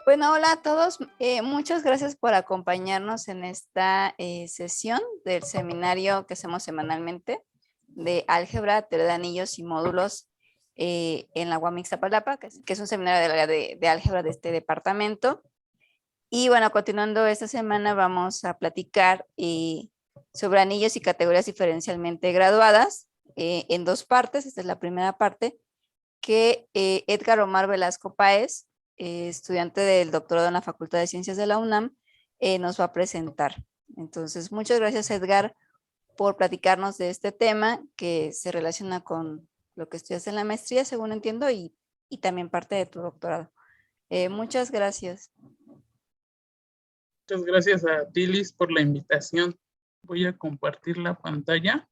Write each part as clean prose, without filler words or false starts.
Bueno, hola a todos. Muchas gracias por acompañarnos en esta sesión del seminario que hacemos semanalmente de álgebra, teoría de anillos y módulos en la UAM Ixtapalapa, que es un seminario del área de álgebra de este departamento. Y bueno, continuando esta semana vamos a platicar sobre anillos y categorías diferencialmente graduadas en dos partes. Esta es la primera parte que Edgar Omar Velasco Páez, estudiante del doctorado en la Facultad de Ciencias de la UNAM, nos va a presentar. Entonces, muchas gracias, Edgar, por platicarnos de este tema que se relaciona con lo que estudias en la maestría, según entiendo, y también parte de tu doctorado. Muchas gracias. Muchas gracias a Tilis por la invitación. Voy a compartir la pantalla.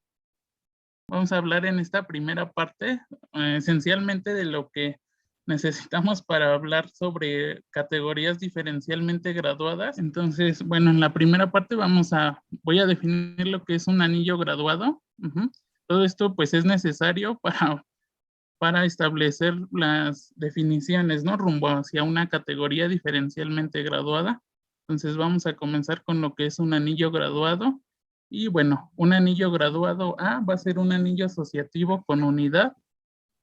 Vamos a hablar en esta primera parte esencialmente de lo que necesitamos para hablar sobre categorías diferencialmente graduadas. Entonces, bueno, en la primera parte voy a definir lo que es un anillo graduado. Todo esto pues es necesario para establecer las definiciones, ¿no? Rumbo hacia una categoría diferencialmente graduada. Entonces vamos a comenzar con lo que es un anillo graduado. Y bueno, un anillo graduado A va a ser un anillo asociativo con unidad,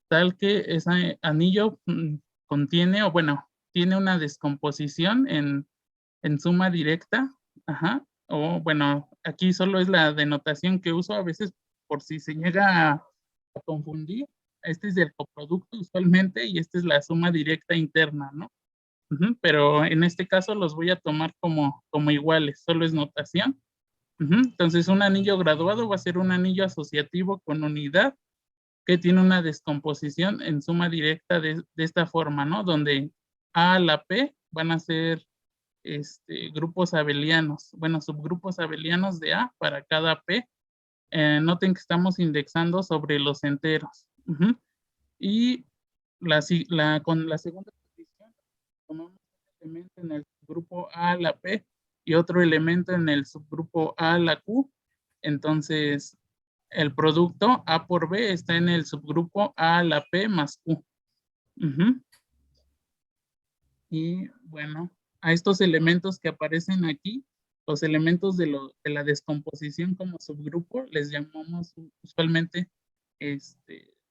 tal que ese anillo contiene, o bueno, tiene una descomposición en suma directa. Ajá. O bueno, aquí solo es la denotación que uso a veces por si se llega a confundir. Este es el coproducto usualmente y esta es la suma directa interna, ¿no? Pero en este caso los voy a tomar como iguales, solo es notación. Entonces un anillo graduado va a ser un anillo asociativo con unidad que tiene una descomposición en suma directa de esta forma, ¿no? Donde A a la P van a ser grupos abelianos, bueno, subgrupos abelianos de A para cada P. Noten que estamos indexando sobre los enteros. Y con la segunda posición, tomamos un elemento en el subgrupo A a la P y otro elemento en el subgrupo A a la Q. Entonces, el producto A por B está en el subgrupo A a la P más Q. Y bueno, a estos elementos que aparecen aquí, los elementos de la descomposición como subgrupo, les llamamos usualmente,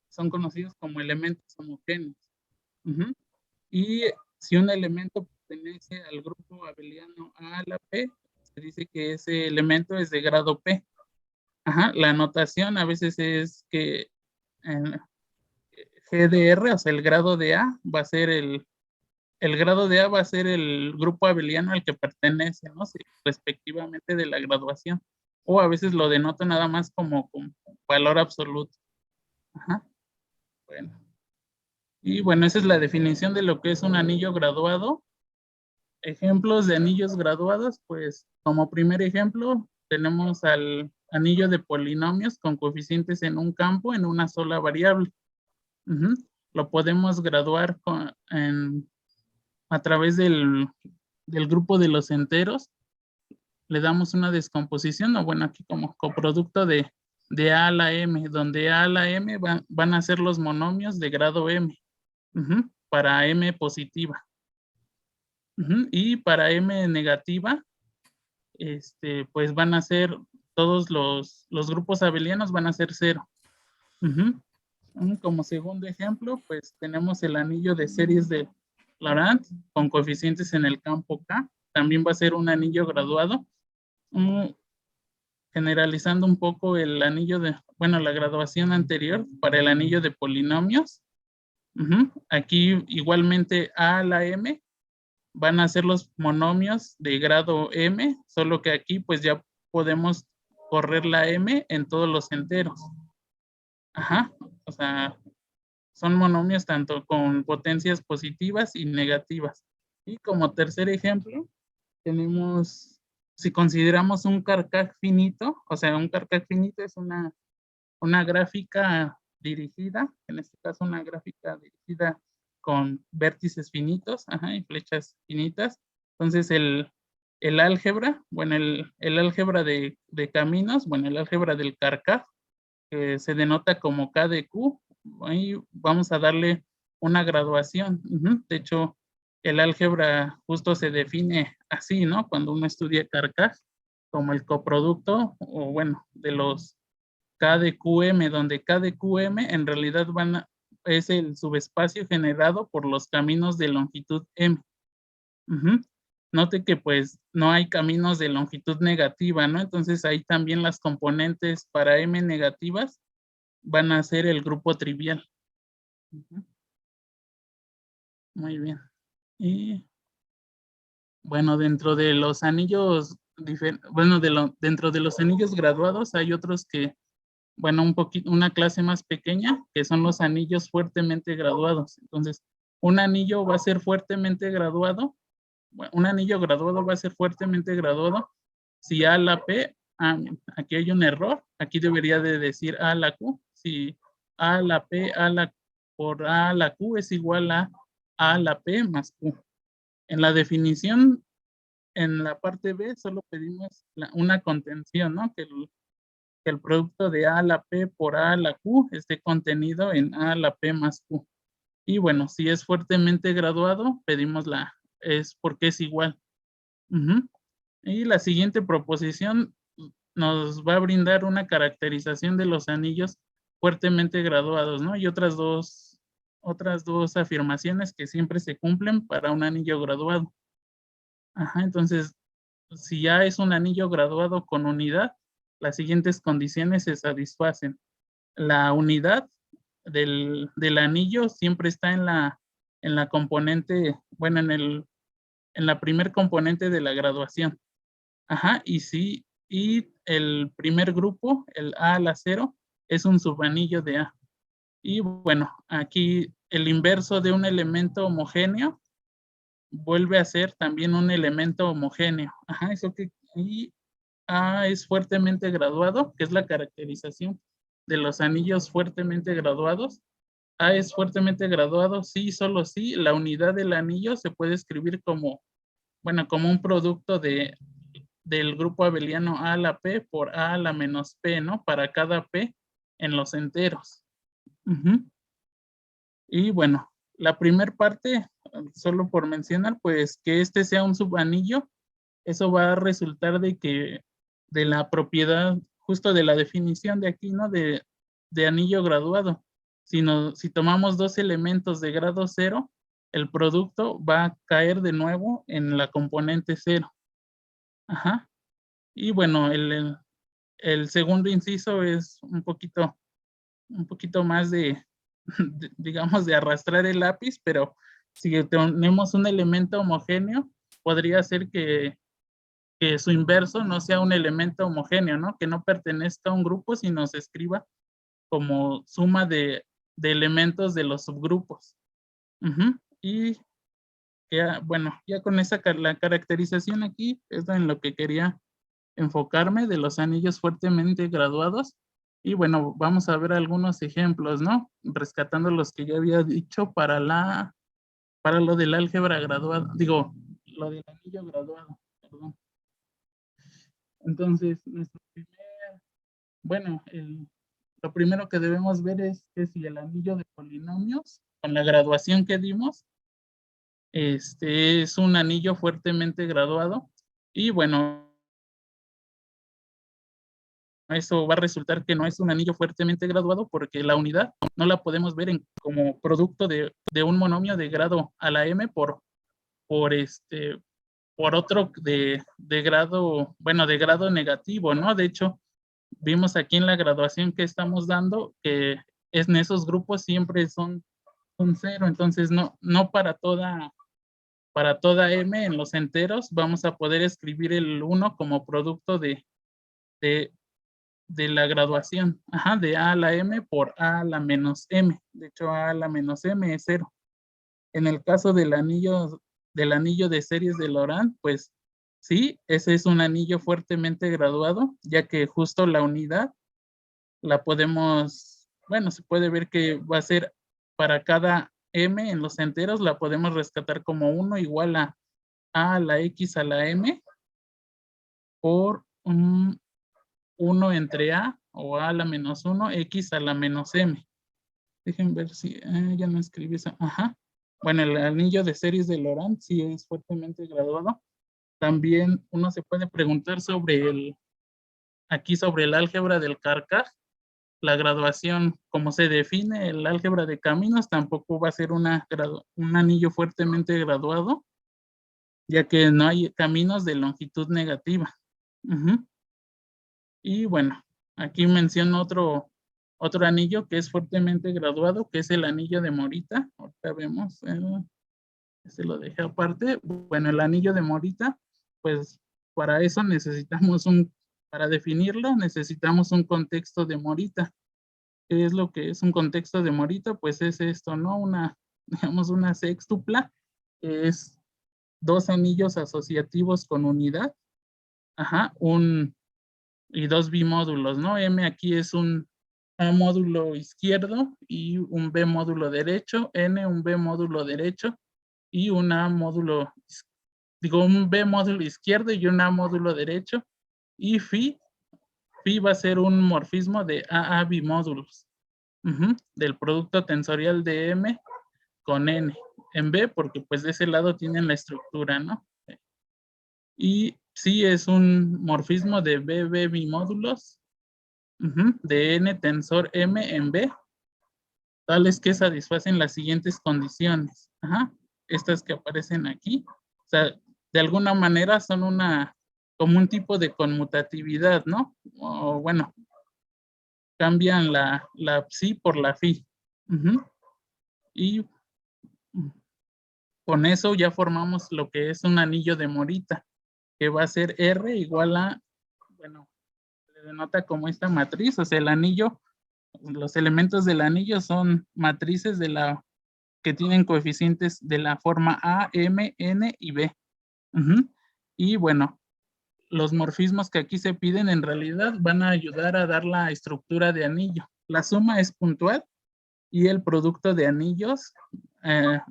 son conocidos como elementos homogéneos. Y si un elemento pertenece al grupo abeliano A a la P, se dice que ese elemento es de grado P. La notación a veces es que GDR, o sea, el grado de A, va a ser el grado de A va a ser el grupo abeliano al que pertenece, ¿no? Sí, respectivamente de la graduación. O a veces lo denoto nada más como valor absoluto. Bueno. Y bueno, esa es la definición de lo que es un anillo graduado. Ejemplos de anillos graduados, pues como primer ejemplo tenemos al anillo de polinomios con coeficientes en un campo en una sola variable. Lo podemos graduar a través del grupo de los enteros. Le damos una descomposición, o bueno, aquí como coproducto de A a la M, donde A a la M van a ser los monomios de grado M, para M positiva. Y para M negativa, pues van a ser todos los grupos abelianos van a ser 0. Como segundo ejemplo, pues tenemos el anillo de series de Laurent con coeficientes en el campo K. También va a ser un anillo graduado. Generalizando un poco el anillo la graduación anterior para el anillo de polinomios. Aquí igualmente A a la M van a ser los monomios de grado M, solo que aquí pues ya podemos correr la M en todos los enteros. O sea, son monomios tanto con potencias positivas y negativas. Y como tercer ejemplo, tenemos, si consideramos un Carcaj finito, o sea, un Carcaj finito es una gráfica dirigida, en este caso una gráfica dirigida con vértices finitos, y flechas finitas. Entonces el álgebra, bueno, el álgebra de caminos, bueno, el álgebra del Carcaj, se denota como K de Q, ahí vamos a darle una graduación. De hecho, el álgebra justo se define así, ¿no? Cuando uno estudia Carcas, como el coproducto, o bueno, de los K de QM, donde K de QM en realidad es el subespacio generado por los caminos de longitud M. Ujú. Note que pues no hay caminos de longitud negativa, ¿no? Entonces ahí también las componentes para M negativas van a ser el grupo trivial. Ujú. Muy bien. Y bueno, dentro de los anillos, dentro de los anillos graduados hay otros que, bueno, una clase más pequeña, que son los anillos fuertemente graduados. Entonces, un anillo va a ser fuertemente graduado, un anillo graduado va a ser fuertemente graduado si A a la P, aquí hay un error, aquí debería de decir A a la Q, si A a la P, por A a la Q es igual a la P más Q. En la definición, en la parte B, solo pedimos una contención, ¿no? Que el producto de A a la P por A a la Q esté contenido en A a la P más Q. Y bueno, si es fuertemente graduado, pedimos es porque es igual. Ujú. Y la siguiente proposición nos va a brindar una caracterización de los anillos fuertemente graduados, ¿no? Y otras dos afirmaciones que siempre se cumplen para un anillo graduado. Ajá, entonces, si ya es un anillo graduado con unidad, las siguientes condiciones se satisfacen. La unidad del anillo siempre está en la componente, bueno, en la primer componente de la graduación. Ajá, y el primer grupo, el A a la 0, es un subanillo de A. Y bueno, aquí el inverso de un elemento homogéneo vuelve a ser también un elemento homogéneo. Ajá, y A es fuertemente graduado, que es la caracterización de los anillos fuertemente graduados. A es fuertemente graduado, sí, solo sí. La unidad del anillo se puede escribir como, bueno, como un producto del grupo abeliano A a la P por A a la menos P, ¿no? Para cada P en los enteros. Ujú. Y bueno, la primera parte, solo por mencionar, pues que este sea un subanillo, eso va a resultar de la propiedad, justo de la definición de aquí, ¿no? De anillo graduado. Si tomamos dos elementos de grado 0, el producto va a caer de nuevo en la componente 0. Ajá. Y bueno, el segundo inciso es un poquito más digamos, de arrastrar el lápiz, pero si tenemos un elemento homogéneo, podría ser que su inverso no sea un elemento homogéneo, ¿no? Que no pertenezca a un grupo, sino se escriba como suma de elementos de los subgrupos. Ujú. Y ya, bueno, ya con la caracterización aquí es en lo que quería enfocarme de los anillos fuertemente graduados. Y bueno, vamos a ver algunos ejemplos, ¿no? Rescatando los que ya había dicho para lo del álgebra graduado, digo, lo del anillo graduado, perdón. Entonces, bueno, lo primero que debemos ver es que si el anillo de polinomios, con la graduación que dimos, es un anillo fuertemente graduado. Y bueno, eso va a resultar que no es un anillo fuertemente graduado porque la unidad no la podemos ver como producto de un monomio de grado a la m por, por otro de grado, bueno, de grado negativo, ¿no? De hecho, vimos aquí en la graduación que estamos dando que en esos grupos siempre son 0, entonces no para toda m en los enteros vamos a poder escribir el 1 como producto de, de la graduación, ajá, de A a la M por A a la menos M. De hecho, A a la menos M es 0. En el caso del anillo de series de Laurent, pues sí, ese es un anillo fuertemente graduado, ya que justo la unidad la podemos, bueno, se puede ver que va a ser para cada M en los enteros, la podemos rescatar como 1 igual a la X a la M por un 1 entre A o A a la menos 1, X a la menos M. Dejen ver si ya no escribí esa. Ajá. bueno, el anillo de series de Laurent sí es fuertemente graduado. También uno se puede preguntar sobre aquí sobre el álgebra del Carcaj. La graduación, como se define el álgebra de caminos, tampoco va a ser un anillo fuertemente graduado, ya que no hay caminos de longitud negativa. Y bueno, aquí menciono otro anillo que es fuertemente graduado, que es el anillo de Morita. Ahorita vemos, se lo dejé aparte. Bueno, el anillo de Morita, pues para eso necesitamos para definirlo, necesitamos un contexto de Morita. ¿Qué es lo que es un contexto de Morita? Pues es esto, ¿no? Digamos, una sextupla, que es dos anillos asociativos con unidad, ajá, y dos bimódulos, ¿no? M aquí es un A módulo izquierdo y un B módulo derecho, N un B módulo derecho y un A módulo, un B módulo izquierdo y un A módulo derecho, y phi va a ser un morfismo de AA bimódulos, del producto tensorial de M con N en B, porque pues de ese lado tienen la estructura, ¿no? Y sí es un morfismo de BB bimódulos de N tensor M en B, tales que satisfacen las siguientes condiciones. Estas que aparecen aquí. O sea, de alguna manera son como un tipo de conmutatividad, ¿no? O bueno, cambian la psi por la phi. Y con eso ya formamos lo que es un anillo de Morita, que va a ser R igual a, bueno, se denota como esta matriz, o sea, el anillo, los elementos del anillo son matrices que tienen coeficientes de la forma A, M, N y B. Y bueno, los morfismos que aquí se piden en realidad van a ayudar a dar la estructura de anillo. La suma es puntual y el producto de anillos,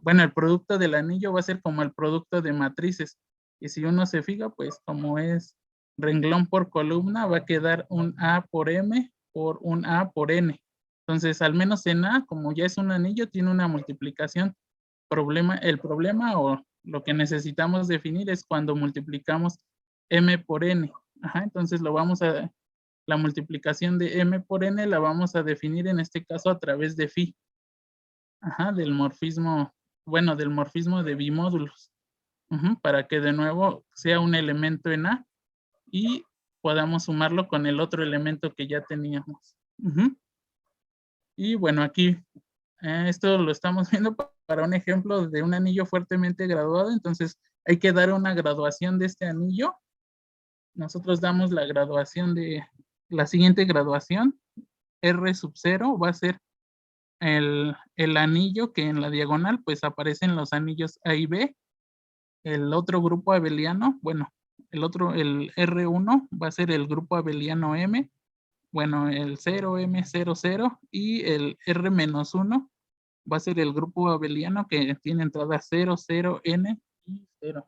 bueno, el producto del anillo va a ser como el producto de matrices. Y si uno se fija, pues como es renglón por columna, va a quedar un A por M por un A por N. Entonces, al menos en A, como ya es un anillo, tiene una multiplicación. El problema o lo que necesitamos definir es cuando multiplicamos M por N. Entonces la multiplicación de M por N la vamos a definir en este caso a través de phi. Del morfismo, bueno, del morfismo de bimódulos. Para que de nuevo sea un elemento en A y podamos sumarlo con el otro elemento que ya teníamos. Y bueno, aquí esto lo estamos viendo para un ejemplo de un anillo fuertemente graduado, entonces hay que dar una graduación de este anillo. Nosotros damos la siguiente graduación, R sub 0 va a ser el anillo que en la diagonal pues aparecen los anillos A y B. El otro grupo abeliano, bueno, el R1 va a ser el grupo abeliano M, bueno, el 0M, 0, 0, y el R-1 va a ser el grupo abeliano que tiene entrada 0, 0, N y 0.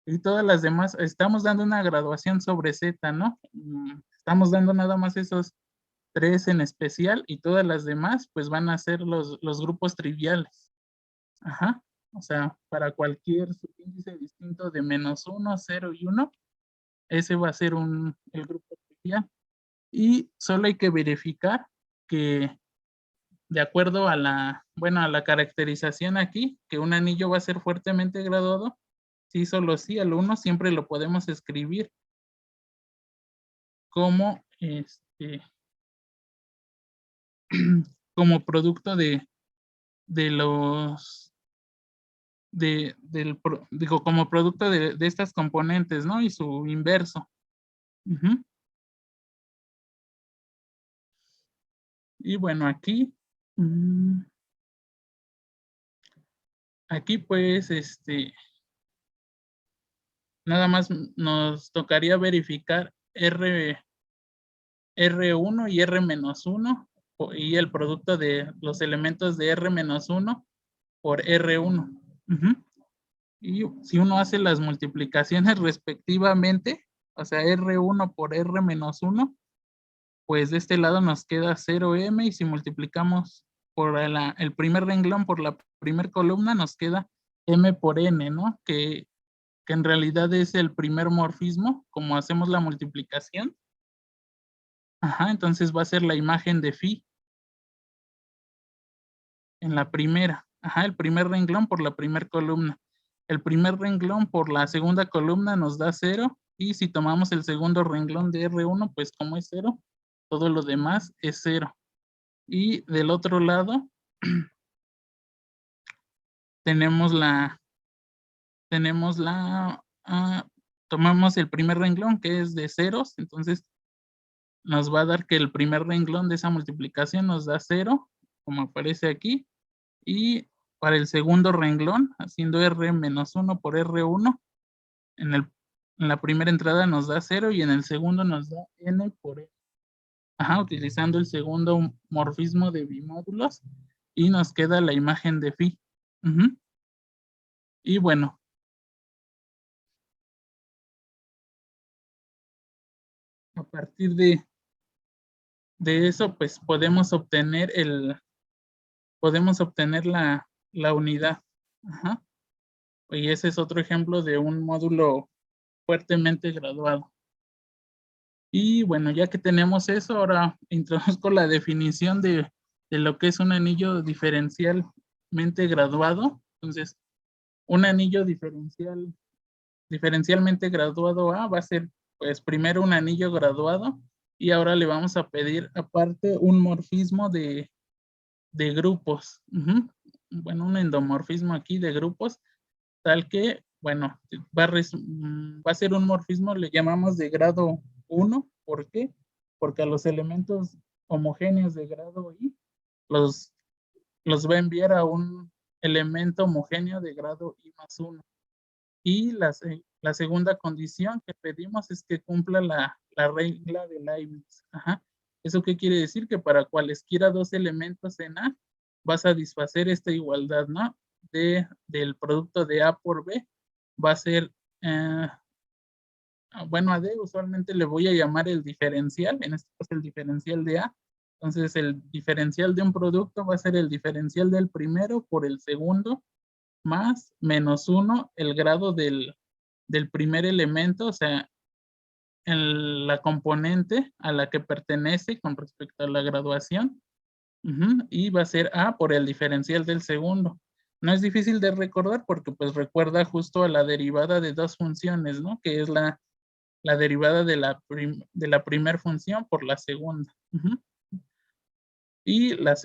Y todas las demás, estamos dando una graduación sobre Z, ¿no? Estamos dando nada más esos tres en especial y todas las demás pues van a ser los grupos triviales. O sea, para cualquier subíndice distinto de -1, 0 y 1, ese va a ser el grupo trivial. Y solo hay que verificar que de acuerdo a la caracterización aquí, que un anillo va a ser fuertemente graduado, sí, solo sí, el 1 siempre lo podemos escribir como como producto como producto de estas componentes, ¿no? Y su inverso. Y bueno, aquí pues nada más nos tocaría verificar R1 y R-1 y el producto de los elementos de R-1 por R1. Y si uno hace las multiplicaciones respectivamente, o sea, R1 por R-1, pues de este lado nos queda 0M y si multiplicamos por el primer renglón, por la primera columna, nos queda m por n, ¿no? Que en realidad es el primer morfismo, como hacemos la multiplicación. Ajá, entonces va a ser la imagen de phi en la primera. Ajá, el primer renglón por la primera columna. El primer renglón por la segunda columna nos da 0, y si tomamos el segundo renglón de R1, pues como es 0, todo lo demás es 0. Y del otro lado tenemos tomamos el primer renglón, que es de ceros, entonces nos va a dar que el primer renglón de esa multiplicación nos da 0, como aparece aquí, y para el segundo renglón, haciendo R menos 1 por R1, en la primera entrada nos da 0 y en el segundo nos da N por N. Ajá, utilizando el segundo morfismo de bimódulos, y nos queda la imagen de phi. Y bueno, a partir de eso, pues podemos obtener la unidad. Ajá. Y ese es otro ejemplo de un módulo fuertemente graduado. Y bueno, ya que tenemos eso, ahora introduzco la definición de lo que es un anillo diferencialmente graduado. Entonces, un anillo diferencialmente graduado A va a ser, pues, primero un anillo graduado, y ahora le vamos a pedir aparte un morfismo de grupos. Bueno, un endomorfismo aquí de grupos, tal que, bueno, va a ser un morfismo, le llamamos de grado 1. ¿Por qué? Porque a los elementos homogéneos de grado I los va a enviar a un elemento homogéneo de grado I más 1. Y la segunda condición que pedimos es que cumpla la regla de Leibniz. Ajá. ¿Eso qué quiere decir? Que para cualesquiera dos elementos en A va a satisfacer esta igualdad, ¿no? Del producto de A por B va a ser, bueno, a D usualmente le voy a llamar el diferencial, en este caso el diferencial de A. Entonces el diferencial de un producto va a ser el diferencial del primero por el segundo, más menos 1 el grado del primer elemento, o sea, la componente a la que pertenece con respecto a la graduación. Y va a ser A por el diferencial del segundo. No es difícil de recordar porque pues recuerda justo a la derivada de dos funciones, ¿no? Que es la derivada de la primera función por la segunda. Y la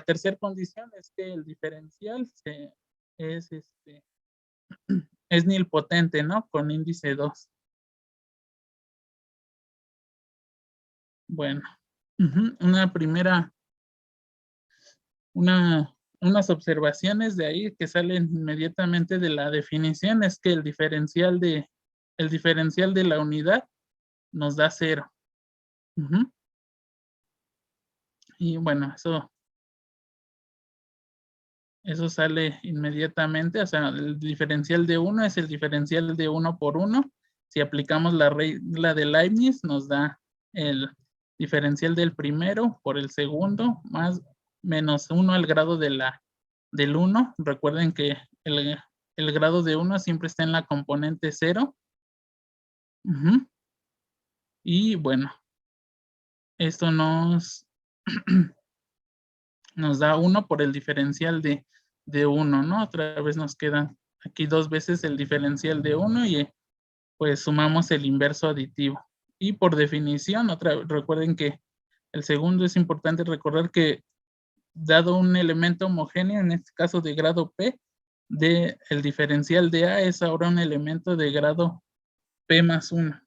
tercera condición es que el diferencial es nilpotente, ¿no? Con índice 2. Bueno, unas observaciones de ahí que salen inmediatamente de la definición es que el diferencial de la unidad nos da 0. Y bueno, eso sale inmediatamente, o sea, el diferencial de 1 es el diferencial de 1 por 1. Si aplicamos la regla de Leibniz, nos da el diferencial del primero por el segundo, más menos 1 al grado del 1. Recuerden que el grado de 1 siempre está en la componente 0. Y bueno, esto nos da 1 por el diferencial de 1, ¿no? Otra vez nos queda aquí 2 veces el diferencial de 1 y pues sumamos el inverso aditivo. Y por definición, recuerden que el segundo es importante recordar que dado un elemento homogéneo, en este caso de grado P, el diferencial de A es ahora un elemento de grado P más 1.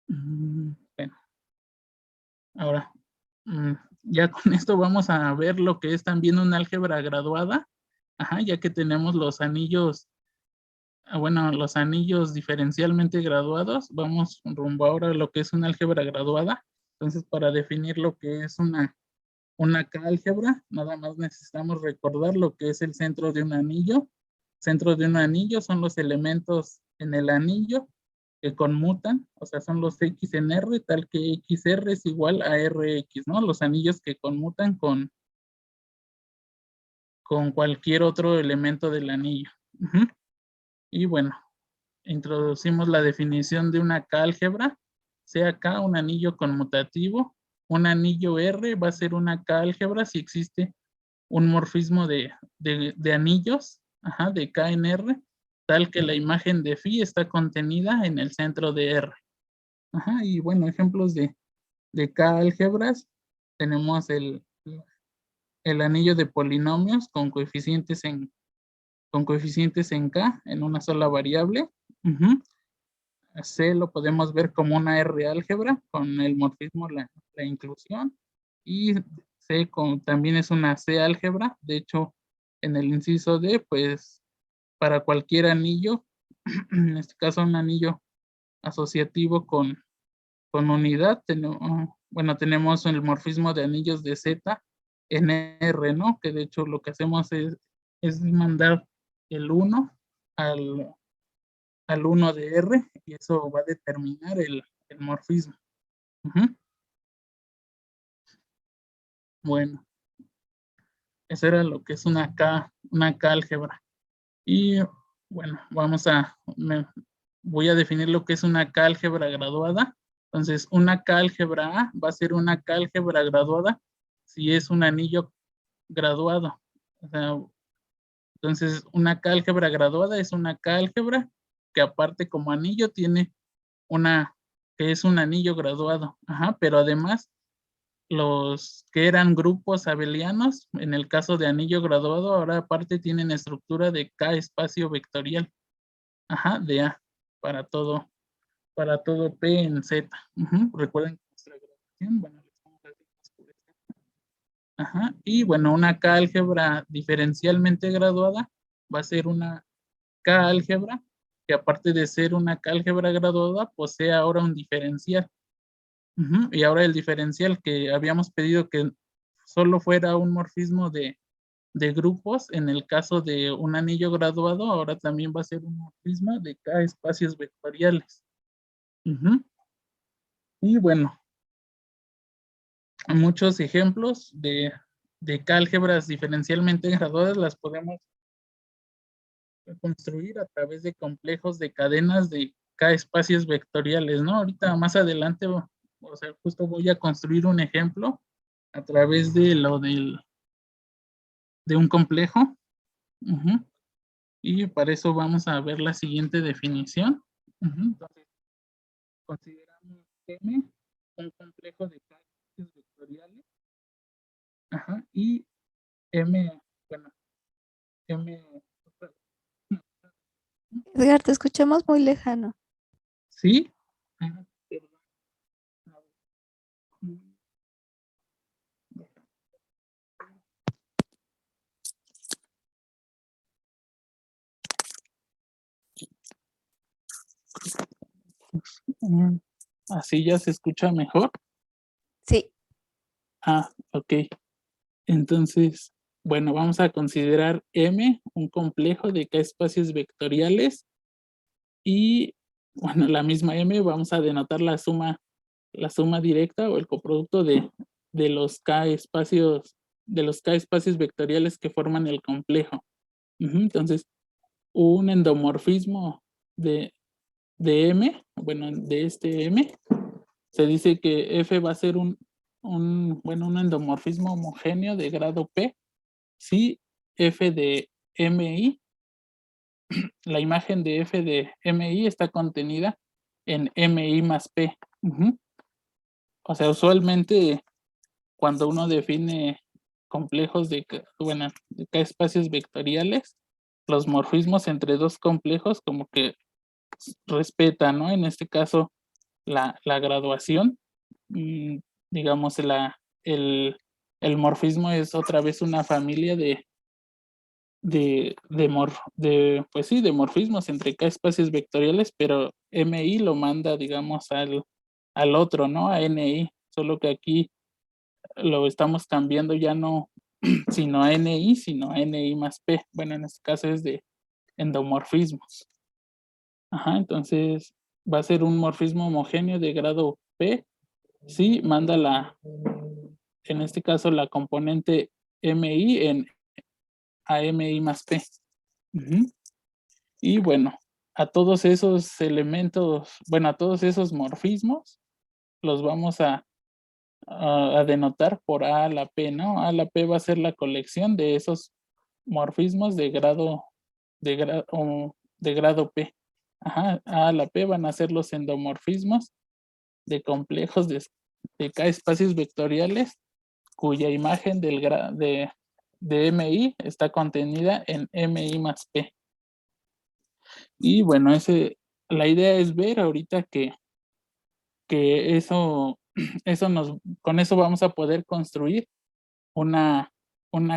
Bueno, ahora, ya con esto vamos a ver lo que es también una álgebra graduada. Ajá, ya que tenemos los anillos, bueno, los anillos diferencialmente graduados, vamos rumbo ahora a lo que es una álgebra graduada. Entonces, para definir lo que es una K-álgebra, nada más necesitamos recordar lo que es el centro de un anillo. Centro de un anillo son los elementos en el anillo que conmutan, o sea, son los X en R, tal que XR es igual a RX, ¿no? Los anillos que conmutan con cualquier otro elemento del anillo. Y bueno, introducimos la definición de una K-álgebra, sea K un anillo conmutativo, un anillo R va a ser una K-álgebra si existe un morfismo de anillos, de K en R, tal que la imagen de phi está contenida en el centro de R. Y bueno, ejemplos de K-álgebras, tenemos el anillo de polinomios con coeficientes en K en una sola variable. C lo podemos ver como una R álgebra con el morfismo, la inclusión. Y C también es una C álgebra. De hecho, en el inciso D, pues para cualquier anillo, en este caso un anillo asociativo con unidad, tenemos el morfismo de anillos de Z en R, ¿no? Que de hecho lo que hacemos es mandar el 1 al 1 de R y eso va a determinar el morfismo. Bueno, eso era lo que es una K álgebra. Y bueno, voy a definir lo que es una K álgebra graduada. Entonces, una K álgebra A va a ser una K álgebra graduada si es un anillo graduado. O sea, entonces, una K álgebra graduada es una K álgebra que aparte como anillo tiene que es un anillo graduado. Pero además, los que eran grupos abelianos, en el caso de anillo graduado, ahora aparte tienen estructura de K espacio vectorial. De A, para todo P en Z. Recuerden que nuestra graduación, bueno, y bueno, una K álgebra diferencialmente graduada va a ser una K álgebra que aparte de ser una K álgebra graduada, posee ahora un diferencial. Y ahora el diferencial que habíamos pedido que solo fuera un morfismo de grupos, en el caso de un anillo graduado, ahora también va a ser un morfismo de K espacios vectoriales. Y bueno, muchos ejemplos de K álgebras diferencialmente graduadas las podemos construir a través de complejos de cadenas de K espacios vectoriales, ¿no? Ahorita más adelante, o sea, justo voy a construir un ejemplo a través de de un complejo. Y para eso vamos a ver la siguiente definición. Entonces, consideramos M un complejo de K espacios vectoriales. Y M, bueno, M, Edgar, te escuchamos muy lejano. ¿sí? Así ya se escucha mejor. Sí. Ok. Entonces, bueno, vamos a considerar M un complejo de K espacios vectoriales y, bueno, la misma M vamos a denotar la suma directa o el coproducto de los K espacios vectoriales que forman el complejo. Entonces, un endomorfismo de M, bueno, de este M, se dice que F va a ser un endomorfismo homogéneo de grado P si F de MI, la imagen de F de MI está contenida en MI más P. O sea, usualmente cuando uno define complejos de K espacios vectoriales, los morfismos entre dos complejos como que respetan, ¿no? En este caso, la graduación, digamos, el morfismo es otra vez una familia de morfismos entre K espacios vectoriales, pero MI lo manda, digamos, al otro, ¿no? A NI, solo que aquí lo estamos cambiando ya no sino a NI, sino a NI más P. Bueno, en este caso es de endomorfismos. Entonces, va a ser un morfismo homogéneo de grado P si manda en este caso, la componente MI a MI más P. Y bueno, a todos esos elementos, bueno, a todos esos morfismos, los vamos a denotar por A a la P, ¿no? A a la P va a ser la colección de esos morfismos de grado P. Ajá, A a la P van a ser los endomorfismos de complejos de K espacios vectoriales cuya imagen de MI está contenida en MI más P. Y bueno, la idea es ver ahorita que con eso vamos a poder construir una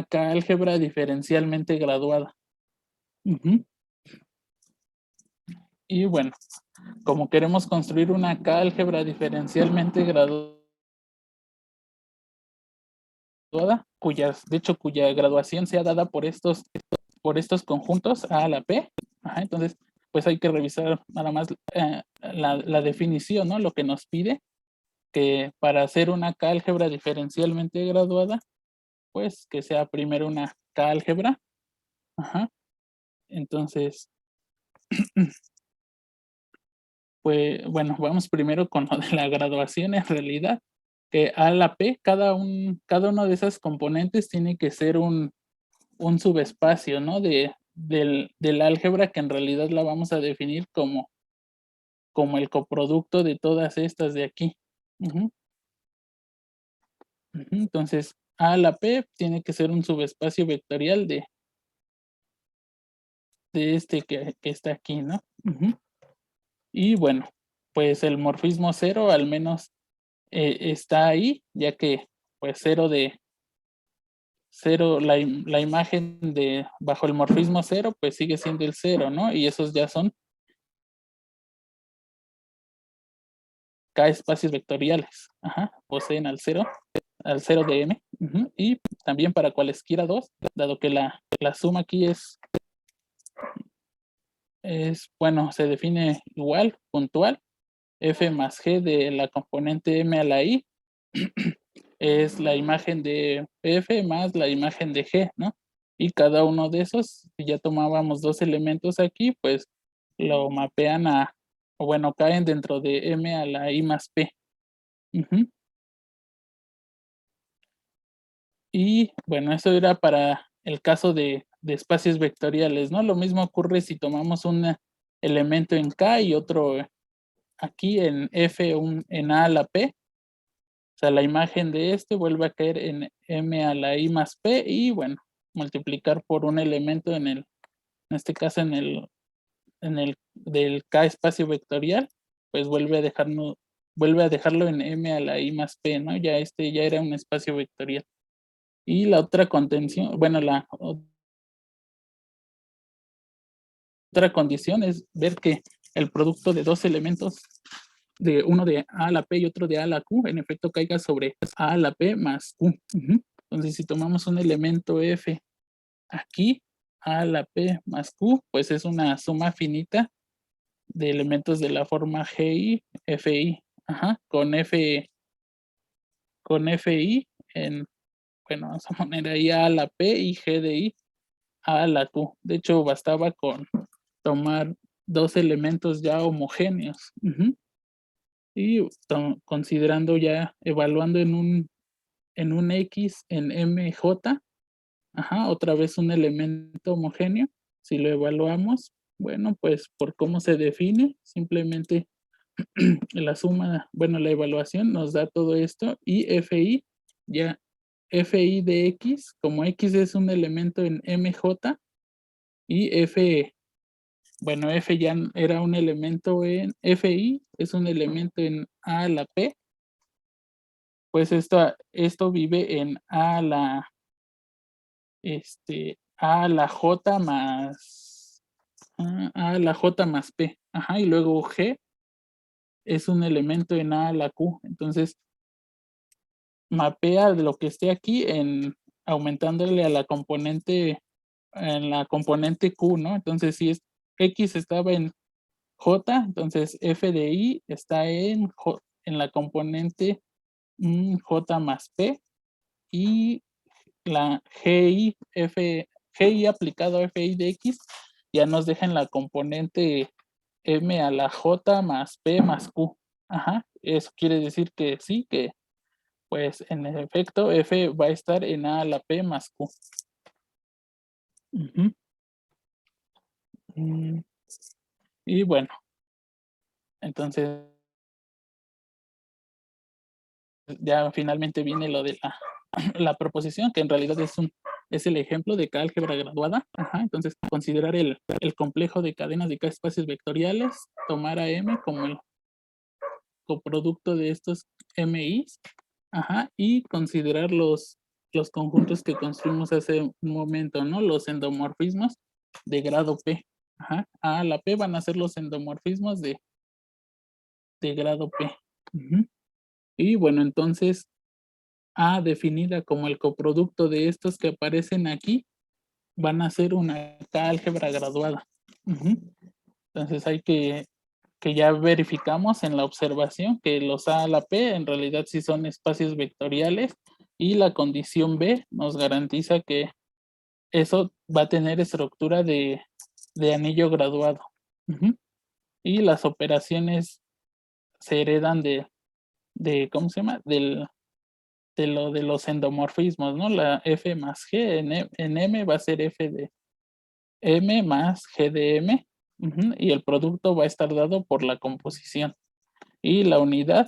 K-álgebra diferencialmente graduada. Y bueno, como queremos construir una K-álgebra diferencialmente graduada, cuya graduación sea dada por estos conjuntos A a la P, entonces pues hay que revisar nada más la definición, ¿no? Lo que nos pide, que para hacer una K-álgebra diferencialmente graduada, pues que sea primero una K-álgebra. Entonces, pues bueno, vamos primero con lo de la graduación en realidad, que A a la P, cada uno de esas componentes tiene que ser un subespacio, ¿no? Del álgebra, que en realidad la vamos a definir como el coproducto de todas estas de aquí. Entonces, A a la P tiene que ser un subespacio vectorial de este que está aquí, ¿no? Y bueno, pues el morfismo 0 al menos está ahí, ya que pues 0, la imagen bajo el morfismo 0 pues sigue siendo el 0, ¿no? Y esos ya son K espacios vectoriales, poseen al 0 de M, y también para cualesquiera dos, dado que la suma aquí bueno, se define igual, puntual, F más G de la componente M a la I es la imagen de F más la imagen de G, ¿no? Y cada uno de esos, si ya tomábamos dos elementos aquí, pues lo mapean o bueno, caen dentro de M a la I más P. Y bueno, eso era para el caso de espacios vectoriales, ¿no? Lo mismo ocurre si tomamos un elemento en K y otro aquí en F, en A a la P. O sea, la imagen de este vuelve a caer en M a la I más P y bueno, multiplicar por un elemento en este caso en el del K espacio vectorial, pues vuelve a dejarlo en M a la I más P, ¿no? Ya ya era un espacio vectorial. Y la otra contención, bueno, la otra condición es ver que el producto de dos elementos, de uno de A a la P y otro de A a la Q, en efecto caiga sobre A a la P más Q. Entonces, si tomamos un elemento F aquí, A a la P más Q, pues es una suma finita de elementos de la forma GI, FI, con FI bueno, vamos a poner ahí A a la P y G de I a la Q. De hecho, bastaba con tomar dos elementos ya homogéneos. Y considerando ya, evaluando en un X en MJ, otra vez un elemento homogéneo. Si lo evaluamos, bueno, pues por cómo se define, simplemente la suma, bueno, la evaluación nos da todo esto y FI, ya FI de X, como X es un elemento en MJ y bueno, F ya era un elemento en FI, es un elemento en A a la P, pues esto vive en A a la J más A a la J más P, y luego G es un elemento en A a la Q, entonces mapea lo que esté aquí aumentándole a la componente, en la componente Q, ¿no? Entonces si X estaba en J, entonces F de I está en la componente J más P, y la GI aplicado a FI de X ya nos deja en la componente M a la J más P más Q. Ajá, eso quiere decir que sí, que pues en efecto F va a estar en A a la P más Q. Y bueno, entonces ya finalmente viene lo de la proposición, que en realidad es el ejemplo de álgebra graduada. Ajá, entonces, considerar el complejo de cadenas de K espacios vectoriales, tomar a M como el coproducto de estos MIs, ajá, y considerar los conjuntos que construimos hace un momento, ¿no? Los endomorfismos de grado P. Ajá, A la P van a ser los endomorfismos de grado P. Y bueno, entonces A definida como el coproducto de estos que aparecen aquí, van a ser una álgebra graduada. Entonces hay que ya verificamos en la observación que los A a la P en realidad sí son espacios vectoriales, y la condición B nos garantiza que eso va a tener estructura de anillo graduado. Y las operaciones se heredan de ¿cómo se llama? De los endomorfismos, ¿no? La F más G en M va a ser F de M más G de M, y el producto va a estar dado por la composición. Y la unidad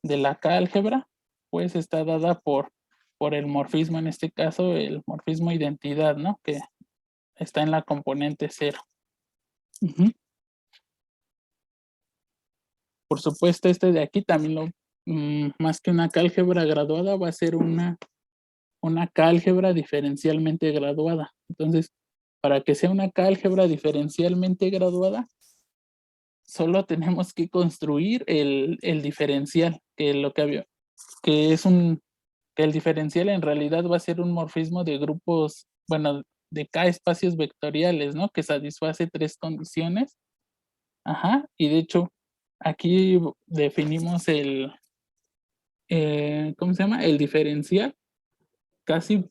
de la K álgebra, pues está dada por el morfismo, en este caso el morfismo identidad, ¿no? Que está en la componente 0. Por supuesto, este de aquí también más que una K álgebra graduada, va a ser una K álgebra diferencialmente graduada. Entonces, para que sea una K álgebra diferencialmente graduada, solo tenemos que construir el diferencial, que lo que había, que es que el diferencial en realidad va a ser un morfismo de grupos, bueno, de K espacios vectoriales, ¿no? Que satisface 3 condiciones. Ajá, y de hecho, aquí definimos ¿cómo se llama? El diferencial, casi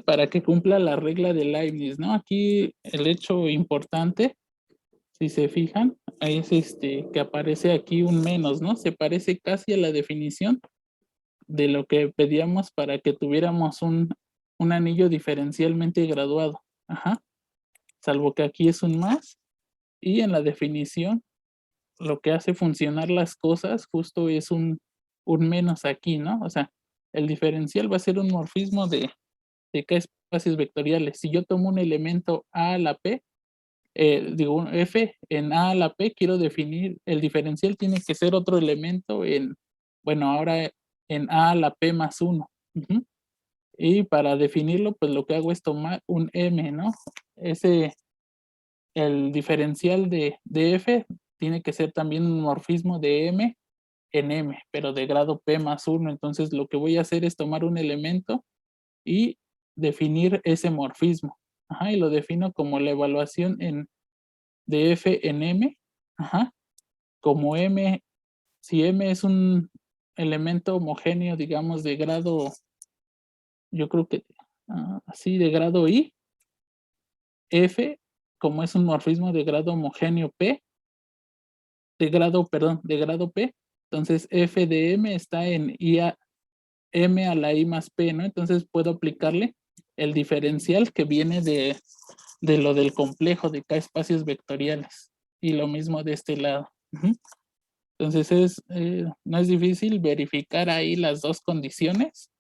para que cumpla la regla de Leibniz, ¿no? Aquí el hecho importante, si se fijan, es que aparece aquí un menos, ¿no? Se parece casi a la definición de lo que pedíamos para que tuviéramos un anillo diferencialmente graduado. Ajá. Salvo que aquí es un más, y en la definición lo que hace funcionar las cosas justo es un menos aquí, ¿no? O sea, el diferencial va a ser un morfismo de K espacios vectoriales. Si yo tomo un elemento A a la P, digo un F en A a la P, quiero definir el diferencial, tiene que ser otro elemento bueno, ahora en A a la P más 1. Y para definirlo, pues lo que hago es tomar un M, ¿no? El diferencial de F tiene que ser también un morfismo de M en M, pero de grado P más 1. Entonces lo que voy a hacer es tomar un elemento y definir ese morfismo. Ajá, y lo defino como la evaluación de F en M. Ajá, como M, si M es un elemento homogéneo, digamos, de grado, yo creo que así, de grado I, F, como es un morfismo de grado homogéneo P, de grado P, entonces F de M está en M a la I más P, ¿no? Entonces puedo aplicarle el diferencial que viene de lo del complejo de K espacios vectoriales, y lo mismo de este lado. Entonces no es difícil verificar ahí las dos condiciones,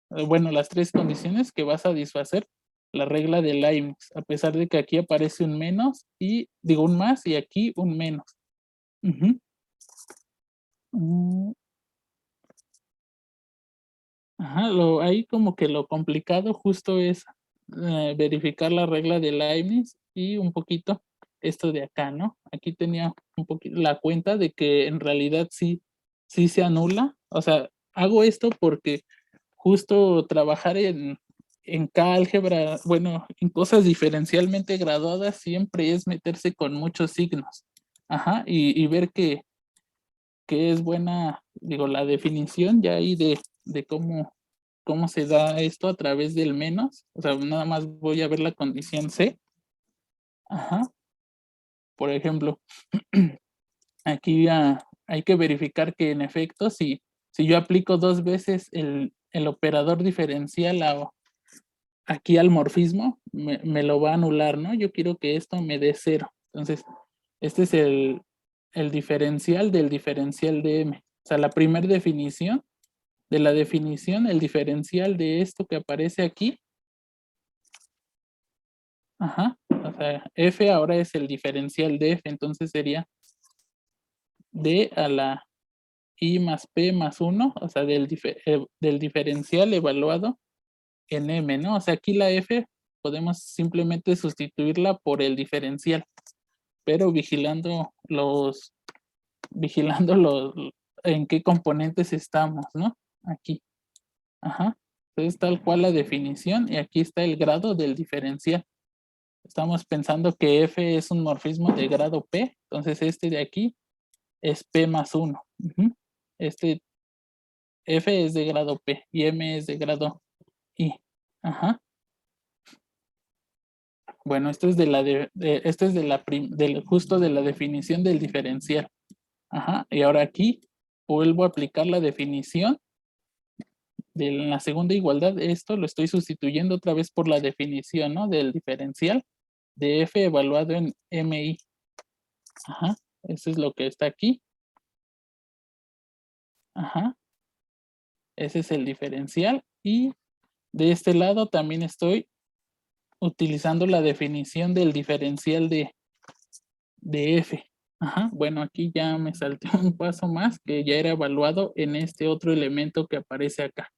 bueno, las 3 condiciones que va a satisfacer la regla de Leibniz, a pesar de que aquí aparece un menos, y digo un más, y aquí un menos. Ajá, ahí como que lo complicado justo es verificar la regla de Leibniz, y un poquito esto de acá, ¿no? Aquí tenía un poquito la cuenta de que en realidad sí se anula. O sea, hago esto porque justo trabajar en álgebra, bueno, en cosas diferencialmente graduadas siempre es meterse con muchos signos. Ajá, y ver que es buena, digo, la definición ya ahí de cómo se da esto a través del menos. O sea, nada más voy a ver la condición C. Ajá. Por ejemplo, aquí hay que verificar que en efecto, si yo aplico 2 veces el operador diferencial aquí al morfismo, me lo va a anular, ¿no? Yo quiero que esto me dé 0. Entonces, este es el diferencial del diferencial de M. O sea, la primera definición de la definición, el diferencial de esto que aparece aquí. Ajá. O sea, F ahora es el diferencial de F, entonces sería D a la I más P más 1, o sea, del diferencial evaluado en M, ¿no? O sea, aquí la F podemos simplemente sustituirla por el diferencial, pero vigilando en qué componentes estamos, ¿no? Aquí. Ajá. Entonces, tal cual la definición, y aquí está el grado del diferencial. Estamos pensando que F es un morfismo de grado P, entonces este de aquí es P más 1. Este F es de grado P y M es de grado I. Ajá. Bueno, esto es esto es justo de la definición del diferencial. Ajá. Y ahora aquí vuelvo a aplicar la definición de la segunda igualdad. Esto lo estoy sustituyendo otra vez por la definición, ¿no? Del diferencial de F evaluado en MI. Ajá. Eso es lo que está aquí. Ajá. Ese es el diferencial. Y de este lado también estoy utilizando la definición del diferencial de F. Ajá. Bueno, aquí ya me salté un paso más que ya era evaluado en este otro elemento que aparece acá.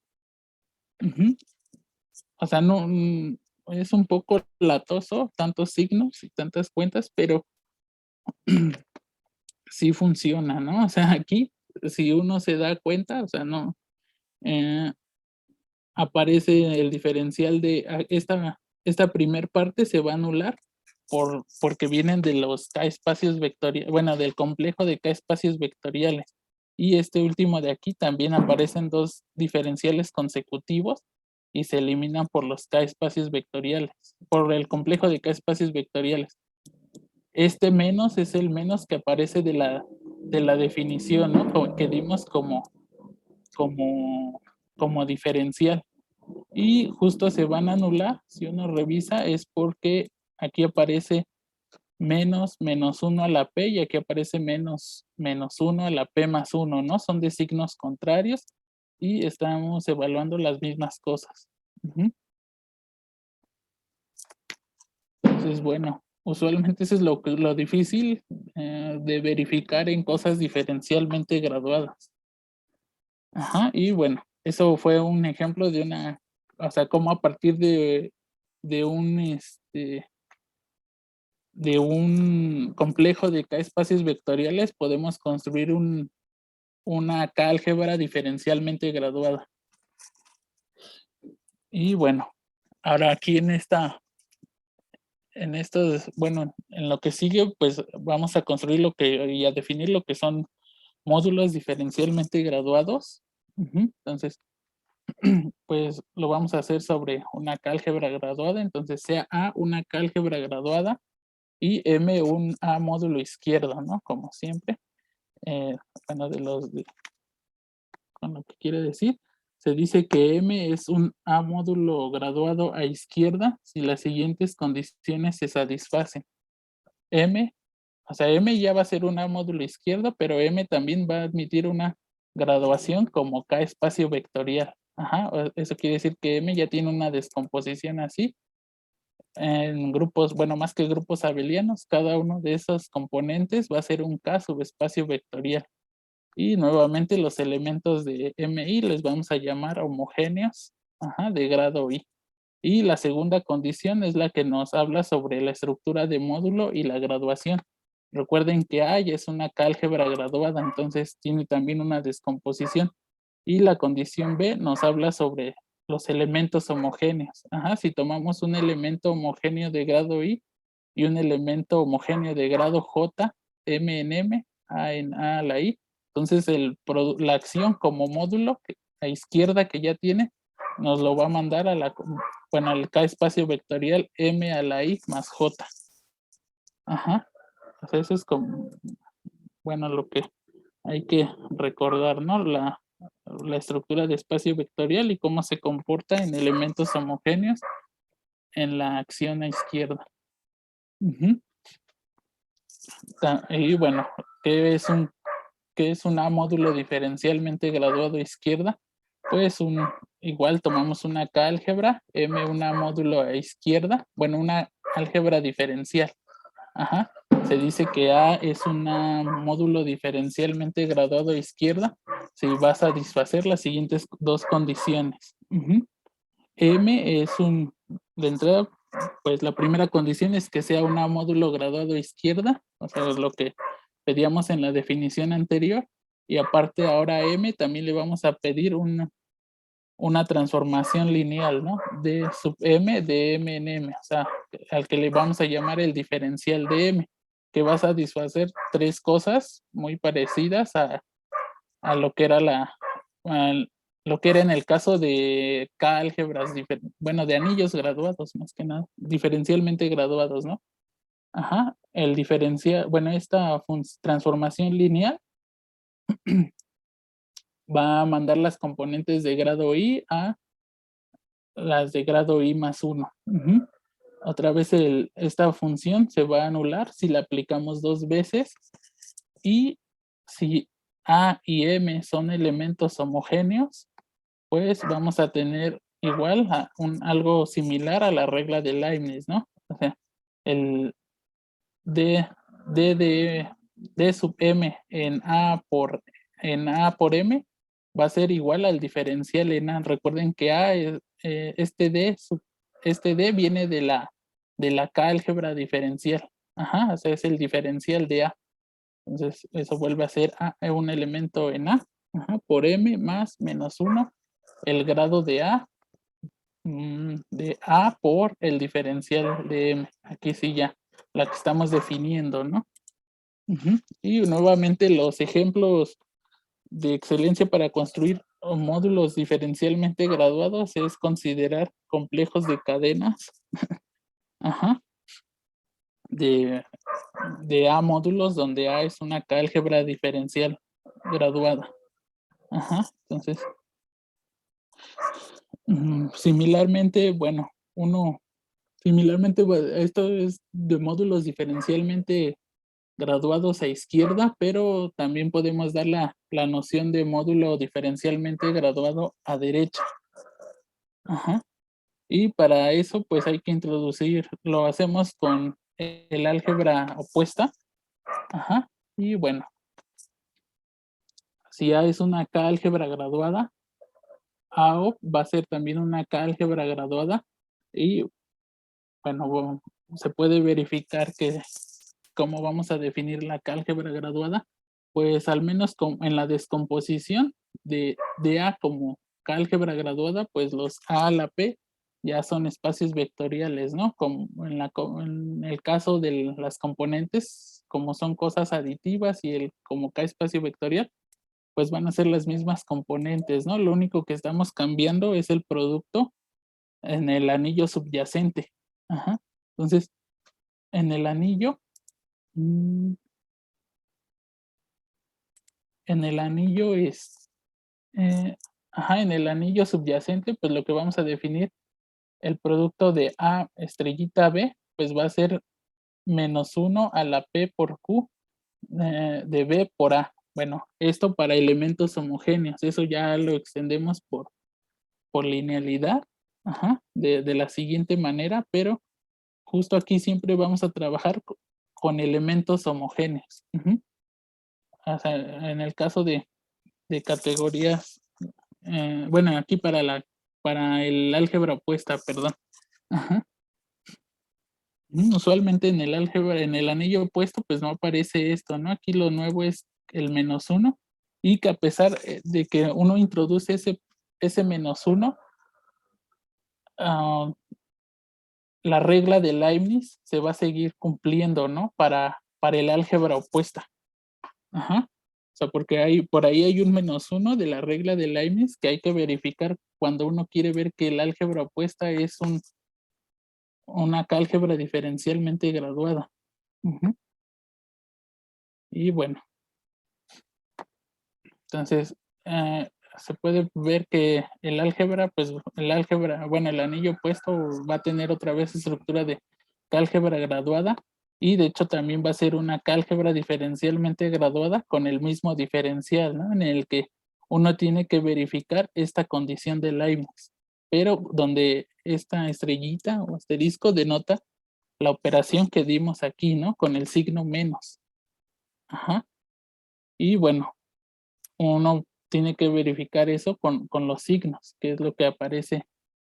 O sea, no es un poco latoso, tantos signos y tantas cuentas, pero sí funciona, ¿no? O sea, aquí, si uno se da cuenta, o sea, no, eh, aparece el diferencial de esta primer parte se va a anular porque vienen de los K espacios vectoriales, bueno, del complejo de K espacios vectoriales. Y este último de aquí también aparecen 2 diferenciales consecutivos y se eliminan por los K espacios vectoriales, por el complejo de K espacios vectoriales. Este menos es el menos que aparece de la definición, ¿no? Que dimos como diferencial. Y justo se van a anular, si uno revisa, es porque aquí aparece menos 1 a la P y aquí aparece menos 1 a la P más 1, ¿no? Son de signos contrarios y estamos evaluando las mismas cosas. Entonces, bueno, usualmente eso es lo difícil de verificar en cosas diferencialmente graduadas. Ajá, y bueno, eso fue un ejemplo de o sea, cómo a partir de un complejo de K espacios vectoriales podemos construir una K álgebra diferencialmente graduada. Y bueno, ahora aquí bueno, en lo que sigue, pues vamos a construir y a definir lo que son módulos diferencialmente graduados. Entonces, pues lo vamos a hacer sobre una K álgebra graduada, entonces sea A una K álgebra graduada y M un A módulo izquierdo, ¿no? Como siempre. Bueno, con lo que quiere decir, se dice que M es un A módulo graduado a izquierda si las siguientes condiciones se satisfacen. O sea, M ya va a ser un A módulo izquierdo, pero M también va a admitir una graduación como K espacio vectorial. Ajá, eso quiere decir que M ya tiene una descomposición así en grupos, bueno, más que grupos abelianos, cada uno de esos componentes va a ser un K subespacio vectorial. Y nuevamente los elementos de MI les vamos a llamar homogéneos, de grado I. Y la segunda condición es la que nos habla sobre la estructura de módulo y la graduación. Recuerden que A es una álgebra graduada, entonces tiene también una descomposición. Y la condición B nos habla sobre los elementos homogéneos. Ajá, si tomamos un elemento homogéneo de grado I y un elemento homogéneo de grado J, M en M, A en A a la I, entonces la acción como módulo a izquierda que ya tiene, nos lo va a mandar a al K espacio vectorial M a la I más J. Ajá. O sea, eso es como, bueno, lo que hay que recordar, ¿no? La estructura de espacio vectorial y cómo se comporta en elementos homogéneos en la acción a izquierda. Ujú. Y bueno, ¿qué es un A módulo diferencialmente graduado a izquierda? Pues igual tomamos una K álgebra, M una módulo a izquierda, bueno, una álgebra diferencial. Ajá. Se dice que A es un módulo diferencialmente graduado a izquierda si va a satisfacer las siguientes dos condiciones. Ujú. M es de entrada, pues la primera condición es que sea un módulo graduado a izquierda, o sea, lo que pedíamos en la definición anterior, y aparte ahora M también le vamos a pedir una transformación lineal, ¿no? De sub M de M en M, o sea, al que le vamos a llamar el diferencial de M, que va a satisfacer tres cosas muy parecidas a lo que era lo que era en el caso de K álgebras, bueno, de anillos graduados, más que nada, diferencialmente graduados, ¿no? Ajá, el diferencial, bueno, esta transformación lineal va a mandar las componentes de grado I a las de grado I más 1. Otra vez esta función se va a anular si la aplicamos dos veces y si A y M son elementos homogéneos, pues vamos a tener igual algo similar a la regla de Leibniz, ¿no? O sea, el D sub M en A por M va a ser igual al diferencial en A. Recuerden que este D viene de la K álgebra diferencial. Ajá, o sea, es el diferencial de A. Entonces, eso vuelve a ser un elemento en A, ajá, por M más menos 1, el grado de A por el diferencial de M. Aquí sí ya, la que estamos definiendo, ¿no? Y nuevamente los ejemplos de excelencia para construir módulos diferencialmente graduados es considerar complejos de cadenas ajá, de A módulos donde A es una álgebra diferencial graduada. Ajá, entonces, similarmente, bueno, esto es de módulos diferencialmente graduados a izquierda, pero también podemos dar la noción de módulo diferencialmente graduado a derecha. Ajá. Y para eso, pues hay que lo hacemos con el álgebra opuesta. Ajá. Y bueno, si A es una K álgebra graduada, AO va a ser también una K álgebra graduada. Y bueno, se puede verificar que cómo vamos a definir la K álgebra graduada, pues al menos en la descomposición de A como K álgebra graduada, pues los A a la P ya son espacios vectoriales, ¿no? Como en el caso de las componentes, como son cosas aditivas y como K espacio vectorial, pues van a ser las mismas componentes, ¿no? Lo único que estamos cambiando es el producto en el anillo subyacente. Ajá. Entonces, en el anillo, mm, en el anillo en el anillo subyacente, pues lo que vamos a definir, el producto de A estrellita B, pues va a ser menos 1 a la P por Q de B por A. Bueno, esto para elementos homogéneos, eso ya lo extendemos por linealidad, de la siguiente manera, pero justo aquí siempre vamos a trabajar con elementos homogéneos. O sea, en el caso de categorías, bueno, aquí para el álgebra opuesta, perdón. Ajá. Usualmente en el álgebra, en el anillo opuesto, pues no aparece esto, ¿no? Aquí lo nuevo es el menos 1 y que a pesar de que uno introduce ese menos 1, la regla de Leibniz se va a seguir cumpliendo, ¿no? Para el álgebra opuesta. Ajá. O sea, porque por ahí hay un -1 de la regla de Leibniz que hay que verificar cuando uno quiere ver que el álgebra opuesta es una álgebra diferencialmente graduada. Ujú. Y bueno, entonces se puede ver que el álgebra, bueno, el anillo opuesto va a tener otra vez estructura de álgebra graduada y de hecho también va a ser una álgebra diferencialmente graduada con el mismo diferencial, ¿no? En el que uno tiene que verificar esta condición de Leibniz, pero donde esta estrellita o asterisco denota la operación que dimos aquí, ¿no? Con el signo menos. Ajá. Y bueno, uno tiene que verificar eso con los signos, que es lo que aparece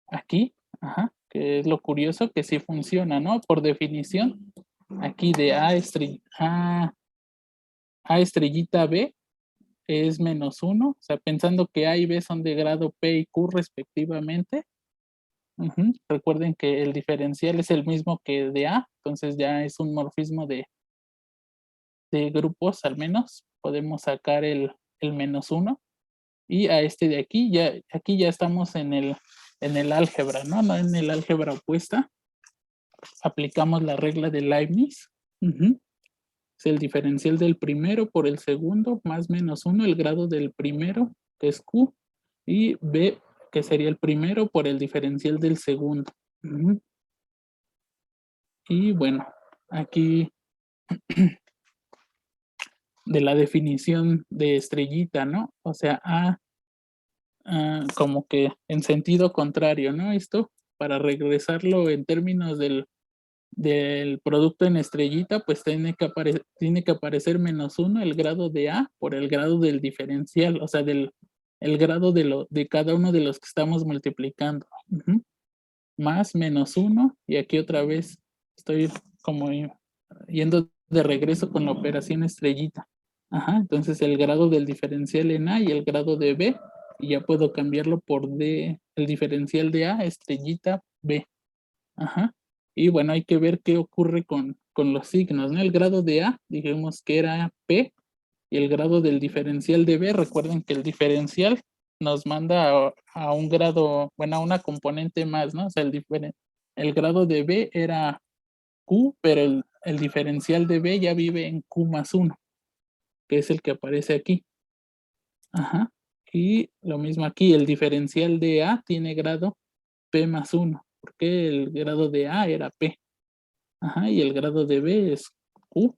aquí, ajá, que es lo curioso que sí funciona, ¿no? Por definición, aquí de A estrellita B es -1, o sea, pensando que A y B son de grado P y Q respectivamente. Recuerden que el diferencial es el mismo que de A, entonces ya es un morfismo de grupos al menos, podemos sacar el -1. Y a este de aquí ya estamos en el álgebra, ¿no? No en el álgebra opuesta. Aplicamos la regla de Leibniz. Es el diferencial del primero por el segundo, más -1, el grado del primero, que es Q, y B, que sería el primero por el diferencial del segundo. Y bueno, aquí de la definición de estrellita, ¿no? O sea, como que en sentido contrario, ¿no? Esto, para regresarlo en términos del producto en estrellita, pues tiene que aparecer -1 el grado de A por el grado del diferencial, o sea, el grado de cada uno de los que estamos multiplicando. Más -1, y aquí otra vez estoy como yendo de regreso con la operación estrellita. Ajá, entonces el grado del diferencial en A y el grado de B, y ya puedo cambiarlo por D, el diferencial de A, estrellita B. Ajá. Y bueno, hay que ver qué ocurre con los signos, ¿no? El grado de A, dijimos que era P, y el grado del diferencial de B, recuerden que el diferencial nos manda a un grado, bueno, a una componente más, ¿no? O sea, el grado de B era Q, pero el diferencial de B ya vive en Q más 1, que es el que aparece aquí. Ajá. Y lo mismo aquí, el diferencial de A tiene grado P más 1, porque el grado de A era P. Ajá, y el grado de B es Q.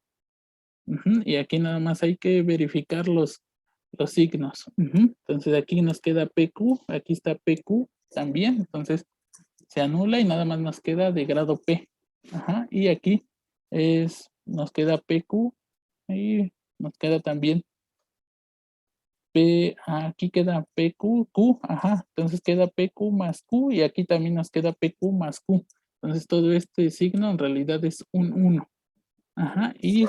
Y aquí nada más hay que verificar los signos. Entonces aquí nos queda PQ, aquí está PQ también, entonces se anula y nada más nos queda de grado P. Ajá, y aquí nos queda PQ y nos queda también aquí queda PQ, Q, ajá, entonces queda PQ más Q y aquí también nos queda PQ más Q. Entonces todo este signo en realidad es un 1. Ajá, y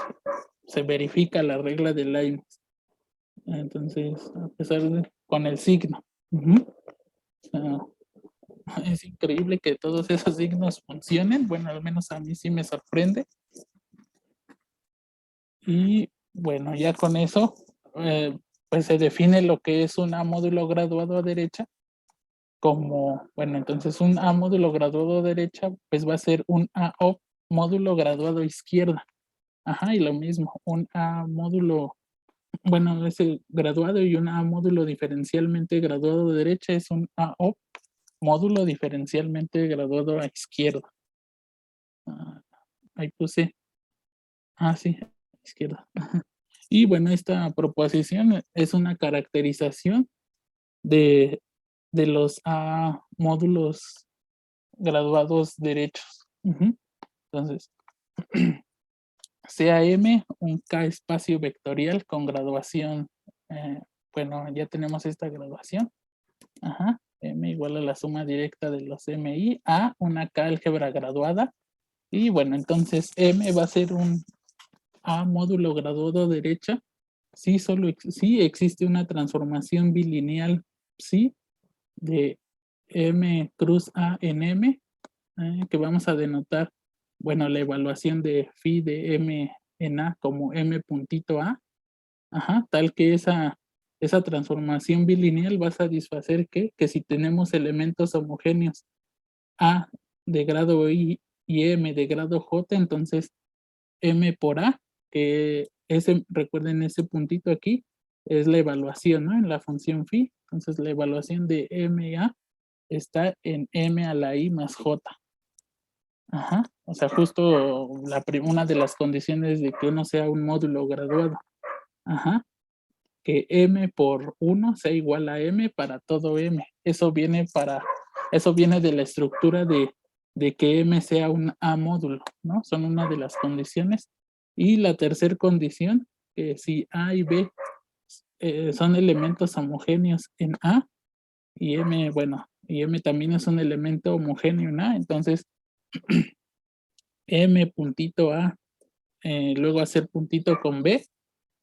se verifica la regla de Leibniz. Entonces, a pesar de con el signo. Es increíble que todos esos signos funcionen. Bueno, al menos a mí sí me sorprende. Y bueno, ya con eso, pues se define lo que es un A módulo graduado a derecha como, bueno, entonces un A módulo graduado a derecha, pues va a ser un A módulo graduado a izquierda. Ajá, y lo mismo, un A módulo, bueno, es el graduado, y un A módulo diferencialmente graduado de derecha es un A módulo diferencialmente graduado a izquierda. Ahí puse, sí, izquierda. Y bueno, esta proposición es una caracterización de, los A módulos graduados derechos. Entonces, CAM, un K espacio vectorial con graduación, bueno, ya tenemos esta graduación. Ajá, M igual a la suma directa de los MI a una K álgebra graduada. Y bueno, entonces M va a ser un A módulo graduado derecha si solo existe una transformación bilineal psi de M cruz A en M, que vamos a denotar, bueno, la evaluación de phi de M en A como M puntito A, tal que esa transformación bilineal va a satisfacer que si tenemos elementos homogéneos A de grado I y M de grado J, entonces M por A, que recuerden ese puntito aquí, es la evaluación, ¿no? En la función phi. Entonces la evaluación de MA está en M a la I más J. O sea, justo una de las condiciones de que uno sea un módulo graduado. Que M por 1 sea igual a M para todo M. Eso viene de la estructura de que M sea un A módulo, ¿no? Son una de las condiciones. Y la tercera condición, que si A y B son elementos homogéneos en A, y M, bueno, y M también es un elemento homogéneo en A, entonces M puntito A, luego hacer puntito con B,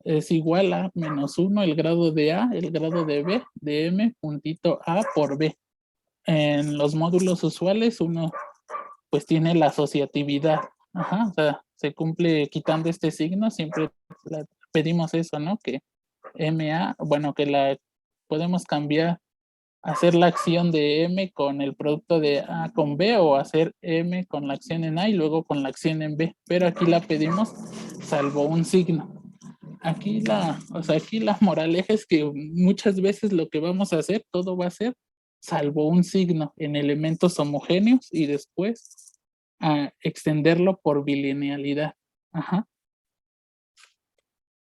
es igual a menos 1 el grado de A, el grado de B, de M puntito A por B. En los módulos usuales uno pues tiene la asociatividad. O sea, se cumple quitando este signo, siempre pedimos eso, ¿no? Que MA, bueno, que podemos cambiar, hacer la acción de M con el producto de A con B o hacer M con la acción en A y luego con la acción en B. Pero aquí la pedimos salvo un signo. Aquí la moraleja es que muchas veces lo que vamos a hacer, todo va a ser salvo un signo en elementos homogéneos y después extenderlo por bilinealidad.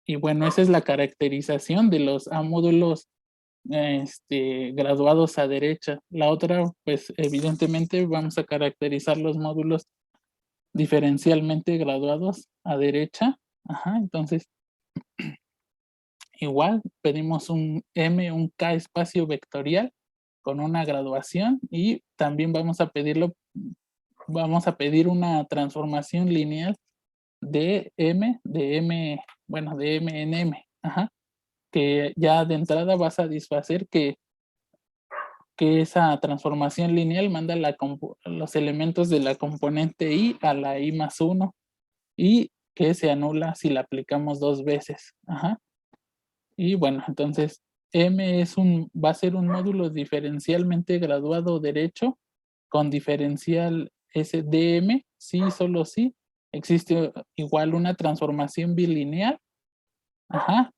Y bueno, esa es la caracterización de los A módulos graduados a derecha. La otra, pues evidentemente vamos a caracterizar los módulos diferencialmente graduados a derecha. Entonces, igual pedimos un M, un K espacio vectorial con una graduación y también vamos a pedir una transformación lineal de M, bueno, de M en M, que ya de entrada va a satisfacer que esa transformación lineal manda los elementos de la componente I a la I más 1 y que se anula si la aplicamos dos veces. Y bueno, entonces M va a ser un módulo diferencialmente graduado derecho con diferencial SDM, sí, solo sí. Existe igual una transformación bilineal,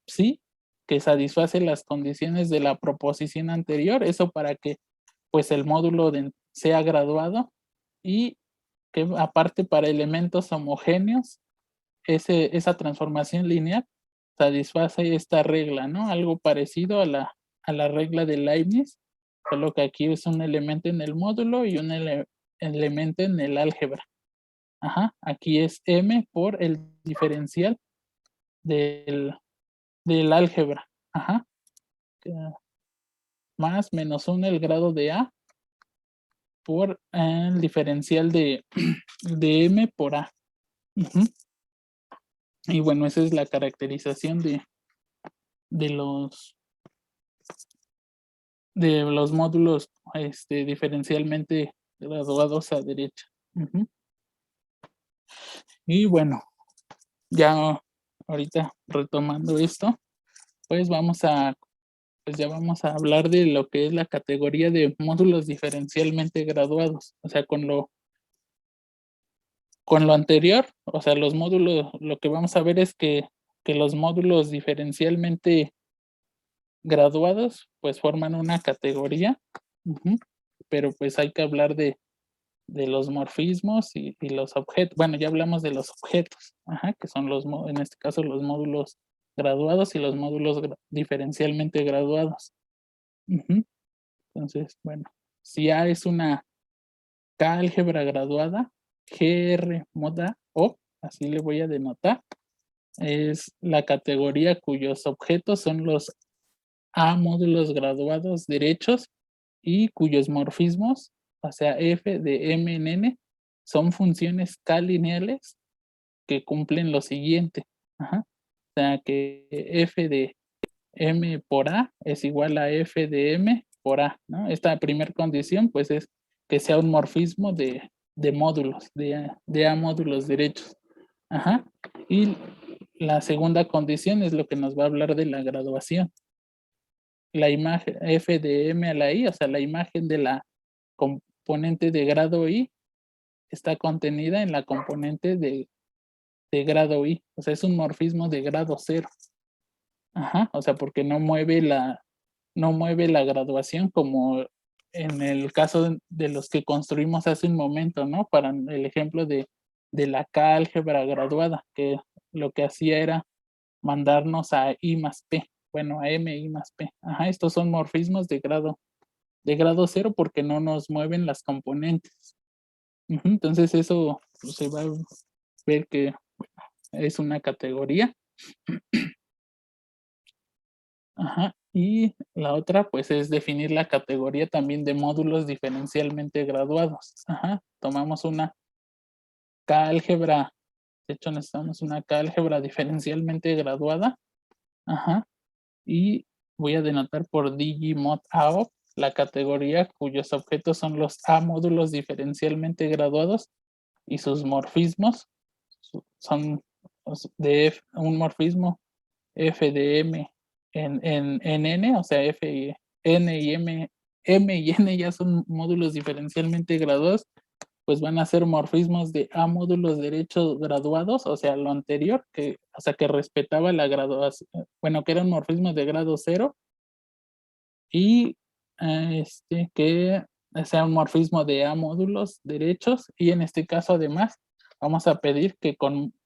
sí, que satisface las condiciones de la proposición anterior, eso para que pues el módulo sea graduado y que aparte para elementos homogéneos, esa transformación lineal satisface esta regla, ¿no? Algo parecido a la regla de Leibniz, solo que aquí es un elemento en el módulo y un elemento en el álgebra. Aquí es M por el diferencial del álgebra. Más menos 1 el grado de A por el diferencial de M por A. Y bueno, esa es la caracterización de los módulos diferencialmente graduados a derecha. Y bueno, ya ahorita retomando esto, pues ya vamos a hablar de lo que es la categoría de módulos diferencialmente graduados. O sea, con lo anterior, o sea, los módulos, lo que vamos a ver es que los módulos diferencialmente graduados, pues forman una categoría, pero pues hay que hablar de los morfismos y los objetos. Bueno, ya hablamos de los objetos, que son en este caso los módulos graduados y los módulos diferencialmente graduados. Entonces, bueno, si A es una K álgebra graduada, GR moda O, así le voy a denotar, es la categoría cuyos objetos son los A módulos graduados derechos y cuyos morfismos, o sea, F de M en N, son funciones K lineales que cumplen lo siguiente. O sea, que F de M por A es igual a F de M por A, ¿no? Esta primera condición, pues, es que sea un morfismo de módulos, de A módulos derechos. Ajá. Y la segunda condición es lo que nos va a hablar de la graduación. La imagen f de m a la i, o sea, la imagen de la componente de grado i está contenida en la componente de grado i. O sea, es un morfismo de grado 0. Ajá. O sea, porque no mueve la graduación como en el caso de los que construimos hace un momento, ¿no? Para el ejemplo de la K-álgebra graduada, que lo que hacía era mandarnos a I más P, bueno, a M I más P. Ajá, estos son morfismos de grado 0 porque no nos mueven las componentes. Entonces eso pues, se va a ver que es una categoría. Ajá. Y la otra, pues, es definir la categoría también de módulos diferencialmente graduados. Ajá. Tomamos una K-álgebra, de hecho necesitamos una K-álgebra diferencialmente graduada. Ajá. Y voy a denotar por digmod AO la categoría cuyos objetos son los A módulos diferencialmente graduados y sus morfismos son de un morfismo f de m en n, o sea, f y n y m y n ya son módulos diferencialmente graduados, pues van a ser morfismos de A módulos derechos graduados, o sea, lo anterior, o sea, que respetaba la graduación, bueno, que eran morfismos de grado 0, y que sea un morfismo de A módulos derechos, y en este caso además vamos a pedir que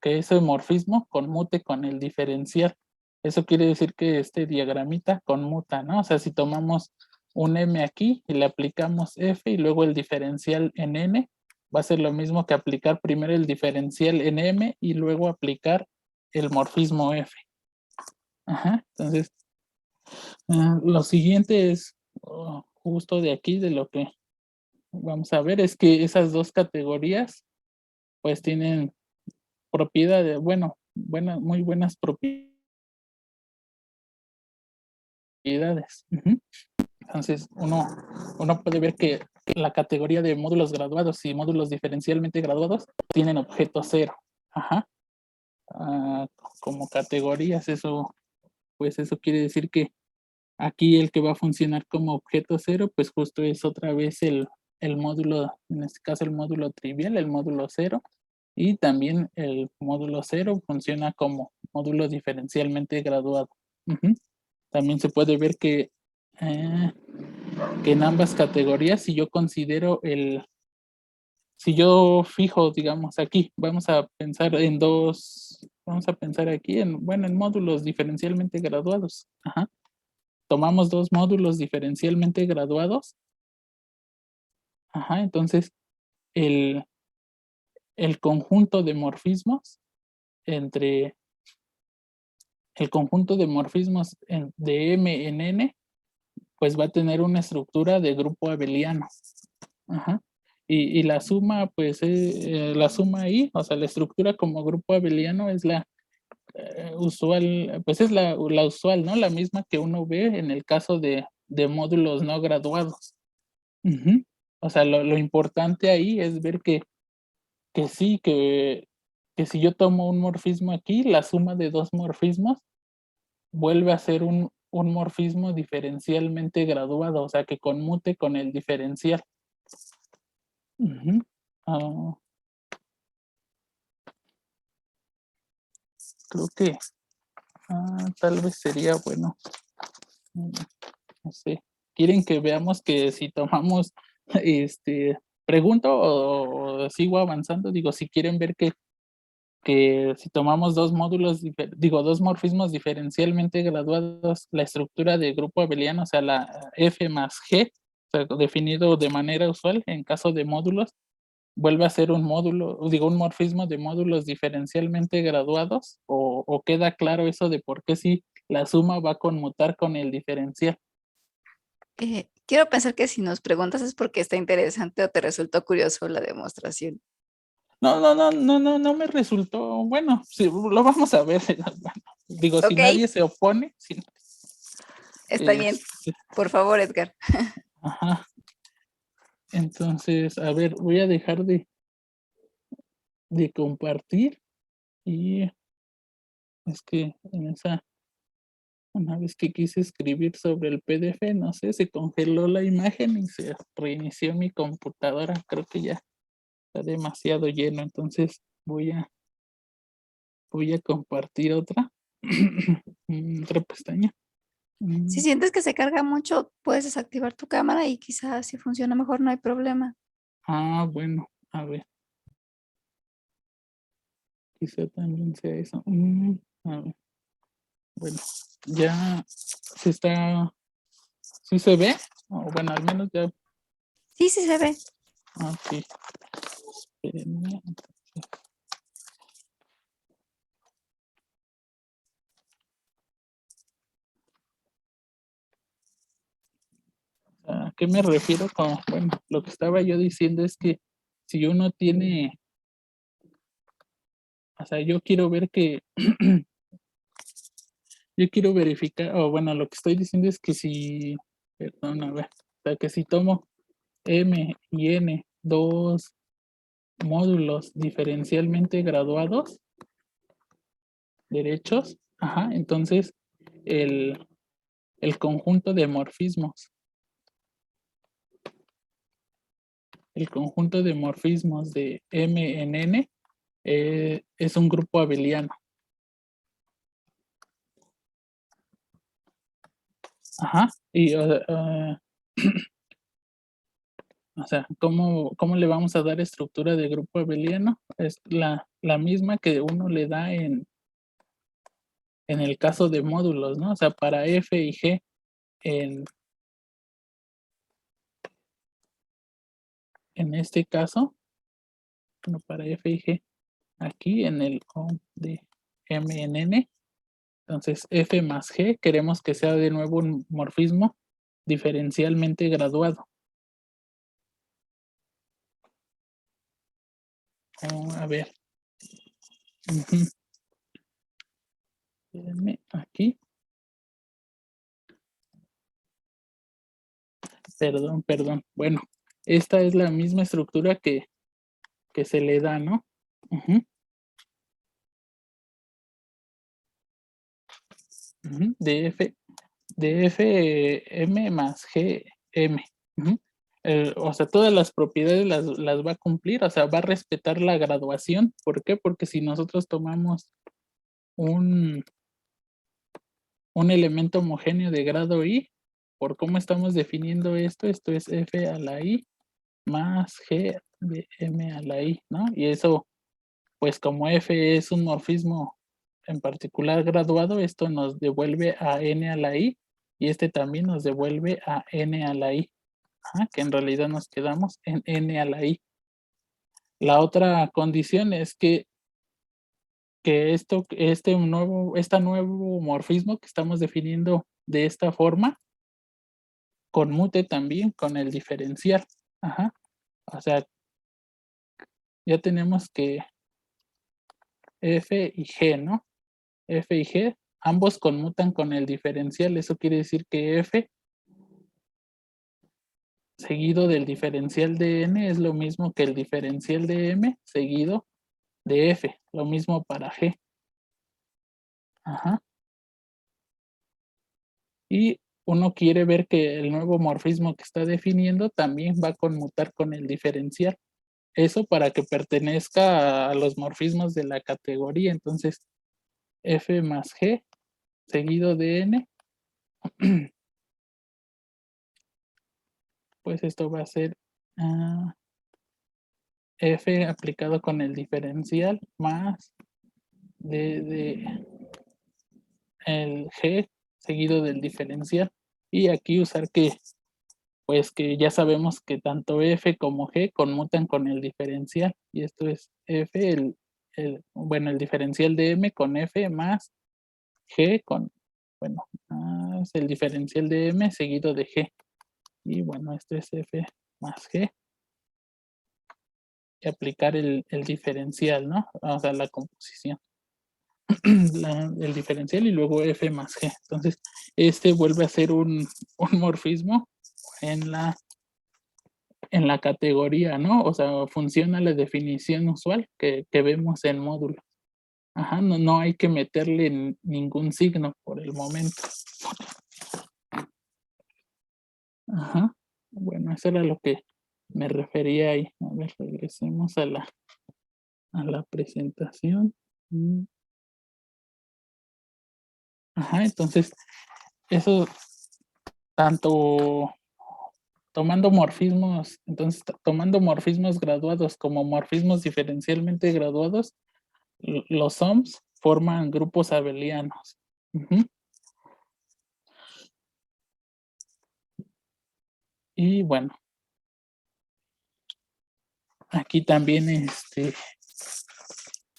ese morfismo conmute con el diferencial. Eso quiere decir que este diagramita conmuta, ¿no? O sea, si tomamos un m aquí y le aplicamos f y luego el diferencial en n, va a ser lo mismo que aplicar primero el diferencial en m y luego aplicar el morfismo f. Ajá, entonces lo siguiente es justo de aquí, de lo que vamos a ver, es que esas dos categorías pues tienen propiedades, muy buenas propiedades. Entonces uno puede ver que la categoría de módulos graduados y módulos diferencialmente graduados tienen objeto 0. Ajá. Como categorías, eso quiere decir que aquí el que va a funcionar como objeto 0, pues justo es otra vez el módulo, en este caso el módulo trivial, el módulo 0, y también el módulo 0 funciona como módulo diferencialmente graduado. También se puede ver que en ambas categorías, si yo fijo, digamos, aquí, vamos a pensar aquí en módulos diferencialmente graduados. Ajá. Tomamos dos módulos diferencialmente graduados. Ajá, entonces el conjunto de morfismos de M en N, pues va a tener una estructura de grupo abeliano. Ajá. Y la suma, pues la suma ahí, o sea, la estructura como grupo abeliano es la usual, pues es la usual, ¿no? La misma que uno ve en el caso de módulos no graduados. O sea, lo importante ahí es ver que sí, que si yo tomo un morfismo aquí, la suma de dos morfismos vuelve a ser un morfismo diferencialmente graduado, o sea, que conmute con el diferencial. Creo que tal vez sería bueno, no sé, ¿quieren que veamos que si tomamos, pregunto o sigo avanzando? Digo, si quieren ver que si tomamos dos morfismos diferencialmente graduados, la estructura de grupo abeliano, o sea, la F más G, o sea, definido de manera usual en caso de módulos, vuelve a ser un morfismo de módulos diferencialmente graduados, o queda claro eso de por qué si la suma va a conmutar con el diferencial. Quiero pensar que si nos preguntas es porque está interesante o te resultó curioso la demostración. No me resultó, bueno, sí, lo vamos a ver. Digo, si Ok. nadie se opone. Está bien. Por favor, Edgar. Ajá. Entonces, a ver, voy a dejar de compartir y es que una vez que quise escribir sobre el PDF, no sé, se congeló la imagen y se reinició mi computadora. Creo que ya está demasiado lleno, entonces voy a compartir otra, otra pestaña. Si Mm, sientes que se carga mucho, puedes desactivar tu cámara y quizás si funciona mejor no hay problema. bueno, a ver, quizá también sea eso. A ver, bueno, ya se está, ¿sí se ve? O bueno, al menos ya, Sí, sí se ve. ok, espérenme. ¿A qué me refiero con, bueno, lo que estaba yo diciendo es que si uno tiene, o sea, yo quiero ver que, yo quiero verificar, o bueno, lo que estoy diciendo es que si, perdón, a ver, o sea, que si tomo M y N, dos módulos diferencialmente graduados, derechos, ajá, entonces el, el conjunto de morfismos, el conjunto de morfismos de M en N es un grupo abeliano. Ajá, y o sea, ¿cómo le vamos a dar estructura de grupo abeliano? Es la misma que uno le da en el caso de módulos, ¿no? O sea, para F y G en este caso, bueno, para F y G aquí en el O de M en N, entonces F más G queremos que sea de nuevo un morfismo diferencialmente graduado. A ver, espérenme, aquí, perdón. Bueno, esta es la misma estructura que se le da, ¿no? Ujú, ujú, de Fm más Gm. Ujú. O sea, todas las propiedades las va a cumplir, o sea, va a respetar la graduación. ¿Por qué? Porque si nosotros tomamos un, un elemento homogéneo de grado I, por cómo estamos definiendo esto es F a la I más G de M a la I, ¿no? Y eso, pues como F es un morfismo en particular graduado, esto nos devuelve a N a la I y este también nos devuelve a N a la I, que en realidad nos quedamos en N a la I. La otra condición es que este nuevo morfismo que estamos definiendo de esta forma conmute también con el diferencial. Ajá. O sea, ya tenemos que F y G, ¿no? F y G, ambos conmutan con el diferencial. Eso quiere decir que F seguido del diferencial de N es lo mismo que el diferencial de M seguido de F. Lo mismo para G. Ajá. Y uno quiere ver que el nuevo morfismo que está definiendo también va a conmutar con el diferencial. Eso para que pertenezca a los morfismos de la categoría. Entonces, F más G seguido de N, pues esto va a ser F aplicado con el diferencial más de el G seguido del diferencial. Y aquí usar pues que ya sabemos que tanto F como G conmutan con el diferencial. Y esto es F, bueno, el diferencial de M con F más G con, bueno, más el diferencial de M seguido de G. Y bueno, esto es F más G. Y aplicar el diferencial, ¿no? O sea, la composición. el diferencial y luego F más G. Entonces, vuelve a ser un morfismo en la categoría, ¿no? O sea, funciona la definición usual que vemos en módulo. Ajá, no hay que meterle ningún signo por el momento. Ajá. Bueno, eso era lo que me refería ahí. A ver, regresemos a la presentación. Ajá, entonces, eso tanto tomando morfismos, entonces, tomando morfismos graduados como morfismos diferencialmente graduados, los SOMs forman grupos abelianos. Y bueno, aquí también,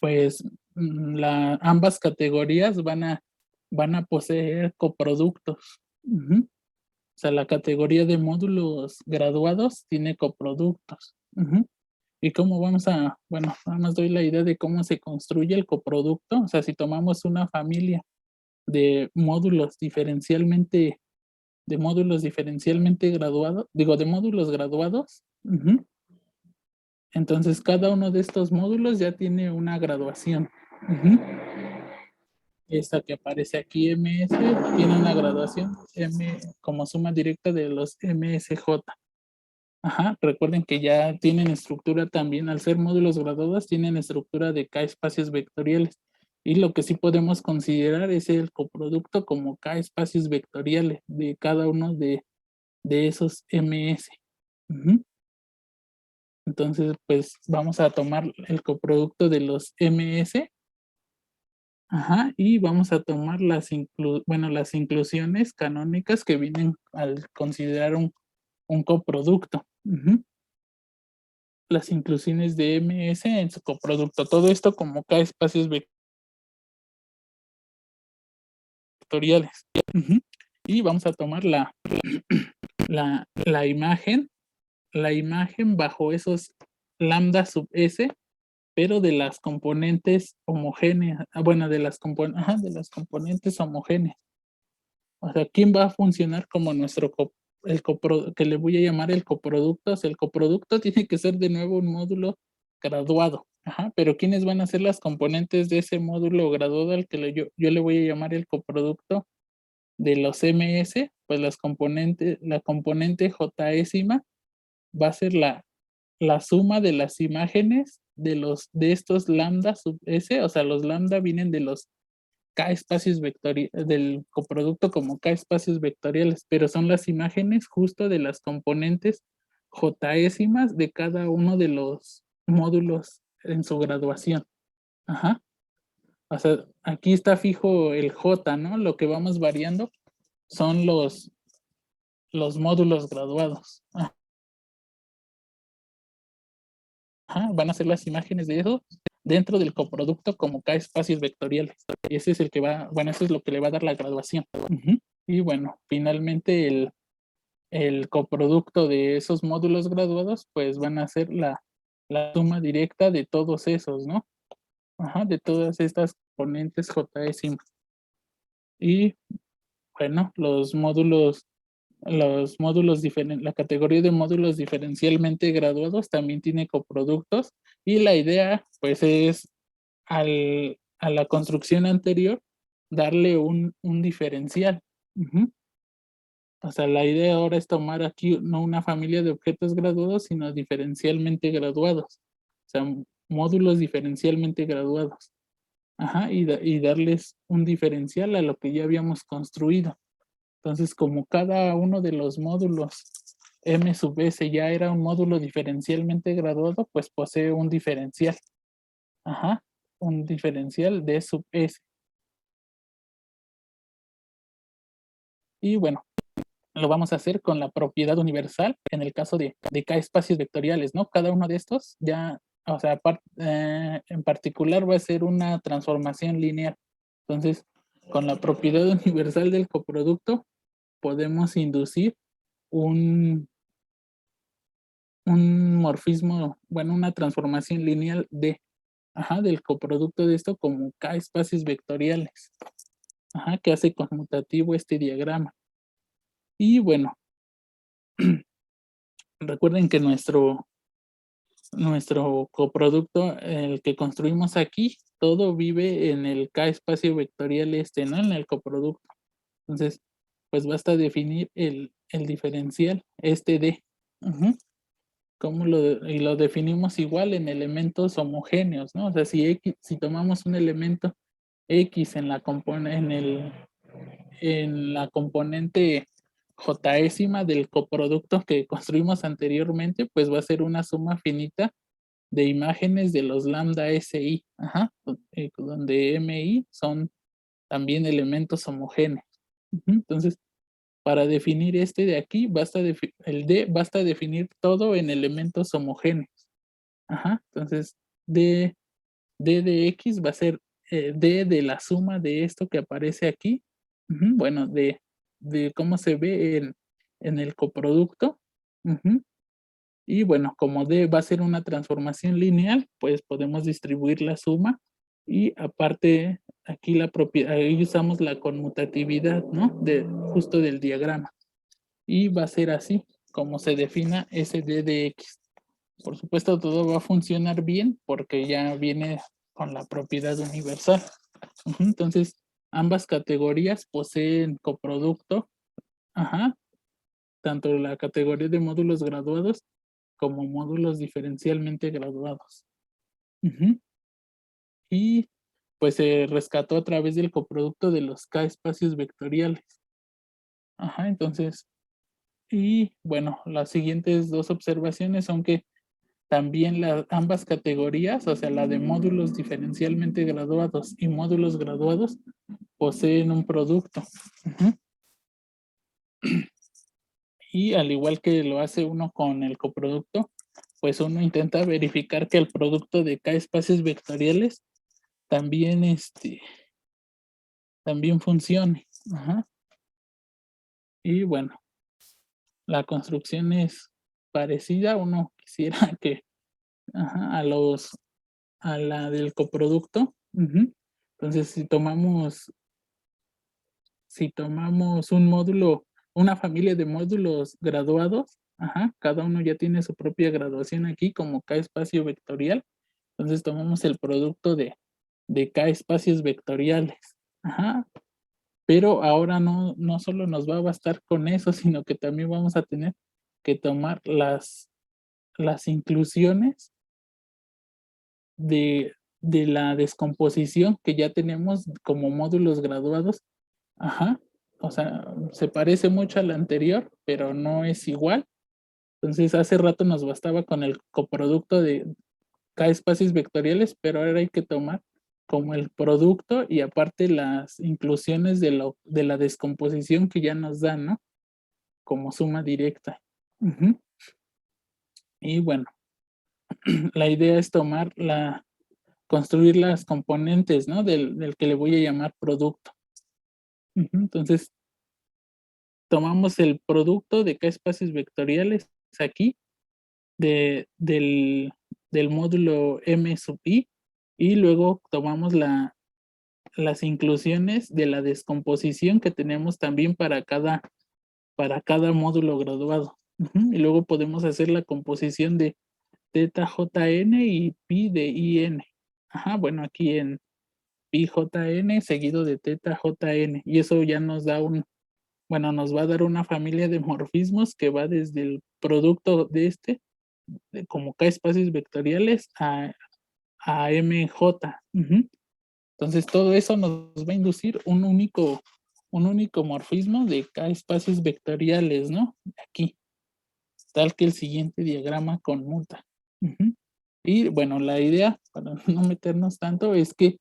pues, ambas categorías van a poseer coproductos. O sea, la categoría de módulos graduados tiene coproductos. ¿Y cómo vamos bueno, nada más doy la idea de cómo se construye el coproducto? O sea, si tomamos una familia de módulos diferencialmente graduados, de módulos graduados, entonces cada uno de estos módulos ya tiene una graduación. Esta que aparece aquí, MS, tiene una graduación M como suma directa de los MSJ. Ajá, recuerden que ya tienen estructura también, al ser módulos graduados, tienen estructura de K espacios vectoriales. Y lo que sí podemos considerar es el coproducto como K espacios vectoriales de cada uno de esos MS. Entonces, pues vamos a tomar el coproducto de los MS. Ajá, y vamos a tomar las inclusiones canónicas que vienen al considerar un coproducto. Las inclusiones de MS en su coproducto. Todo esto como K espacios vectoriales. Y vamos a tomar la imagen bajo esos lambda sub S, pero de las componentes homogéneas. Bueno, de las componentes homogéneas. O sea, ¿quién va a funcionar como nuestro que le voy a llamar el coproducto? O sea, el coproducto tiene que ser de nuevo un módulo graduado. Ajá, pero ¿quiénes van a ser las componentes de ese módulo graduado al que yo le voy a llamar el coproducto de los MS? Pues la componente Jésima va a ser la suma de las imágenes de estos lambda sub S, o sea, los lambda vienen de los K espacios vectoriales, del coproducto como K espacios vectoriales, pero son las imágenes justo de las componentes Jésimas de cada uno de los módulos en su graduación. Ajá. O sea, aquí está fijo el J, ¿no? Lo que vamos variando son los módulos graduados. Ajá, van a ser las imágenes de eso dentro del coproducto como K espacios vectoriales. Y ese es el que eso es lo que le va a dar la graduación. Y bueno, finalmente el coproducto de esos módulos graduados, pues van a ser la suma directa de todos esos, ¿no? Ajá, de todas estas componentes JS. Y bueno, la categoría de módulos diferencialmente graduados también tiene coproductos y la idea pues es a la construcción anterior darle un diferencial. O sea, la idea ahora es tomar aquí no una familia de objetos graduados, sino diferencialmente graduados. O sea, módulos diferencialmente graduados. Ajá, y darles un diferencial a lo que ya habíamos construido. Entonces, como cada uno de los módulos M sub S ya era un módulo diferencialmente graduado, pues posee un diferencial. Ajá, un diferencial de sub S. Y bueno, lo vamos a hacer con la propiedad universal en el caso de K espacios vectoriales, ¿no? Cada uno de estos ya, o sea, en particular va a ser una transformación lineal. Entonces, con la propiedad universal del coproducto, podemos inducir un morfismo, bueno, una transformación lineal de, del coproducto de esto como K espacios vectoriales, que hace conmutativo este diagrama. Y bueno, recuerden que nuestro coproducto, el que construimos aquí, todo vive en el K espacio vectorial ¿no? En el coproducto. Entonces, pues basta definir el diferencial, D. Y lo definimos igual en elementos homogéneos, ¿no? O sea, si tomamos un elemento X en la componente jésima del coproducto que construimos anteriormente, pues va a ser una suma finita de imágenes de los lambda SI, donde MI son también elementos homogéneos. Entonces, para definir de aquí, el D basta definir todo en elementos homogéneos. Entonces, D de X va a ser D de la suma de esto que aparece aquí. Bueno, de cómo se ve en el coproducto. Y bueno, como D va a ser una transformación lineal, pues podemos distribuir la suma. Y aparte, aquí la propiedad, ahí usamos la conmutatividad, ¿no? Justo del diagrama. Y va a ser así, como se defina ese D de X. Por supuesto, todo va a funcionar bien porque ya viene con la propiedad universal. Entonces, ambas categorías poseen coproducto, tanto la categoría de módulos graduados como módulos diferencialmente graduados. Y pues se rescató a través del coproducto de los K espacios vectoriales. Entonces, y bueno, las siguientes dos observaciones son que también ambas categorías, o sea, la de módulos diferencialmente graduados y módulos graduados, poseen un producto. Y al igual que lo hace uno con el coproducto, pues uno intenta verificar que el producto de K espacios vectoriales también, también funcione. Y bueno, la construcción es parecida. Uno quisiera que a la del coproducto. Entonces, si tomamos un módulo, una familia de módulos graduados, cada uno ya tiene su propia graduación aquí como K espacio vectorial. Entonces tomamos el producto de K espacios vectoriales. Pero ahora no solo nos va a bastar con eso, sino que también vamos a tener que tomar las inclusiones de la descomposición que ya tenemos como módulos graduados. O sea, se parece mucho al anterior, pero no es igual. Entonces, hace rato nos bastaba con el coproducto de K espacios vectoriales, pero ahora hay que tomar como el producto y aparte las inclusiones de la descomposición que ya nos dan, ¿no? Como suma directa. Y bueno, la idea es construir las componentes, ¿no? Del que le voy a llamar producto. Entonces, tomamos el producto de K espacios vectoriales aquí, del módulo M sub I, y luego tomamos las inclusiones de la descomposición que tenemos también para cada módulo graduado. Y luego podemos hacer la composición de teta JN y pi de IN. Bueno, aquí en pi JN seguido de teta JN. Y eso ya nos da nos va a dar una familia de morfismos que va desde el producto de como K espacios vectoriales a MJ. Entonces todo eso nos va a inducir un único morfismo de K espacios vectoriales, ¿no? Aquí, tal que el siguiente diagrama conmuta. Y bueno, la idea, para no meternos tanto, es que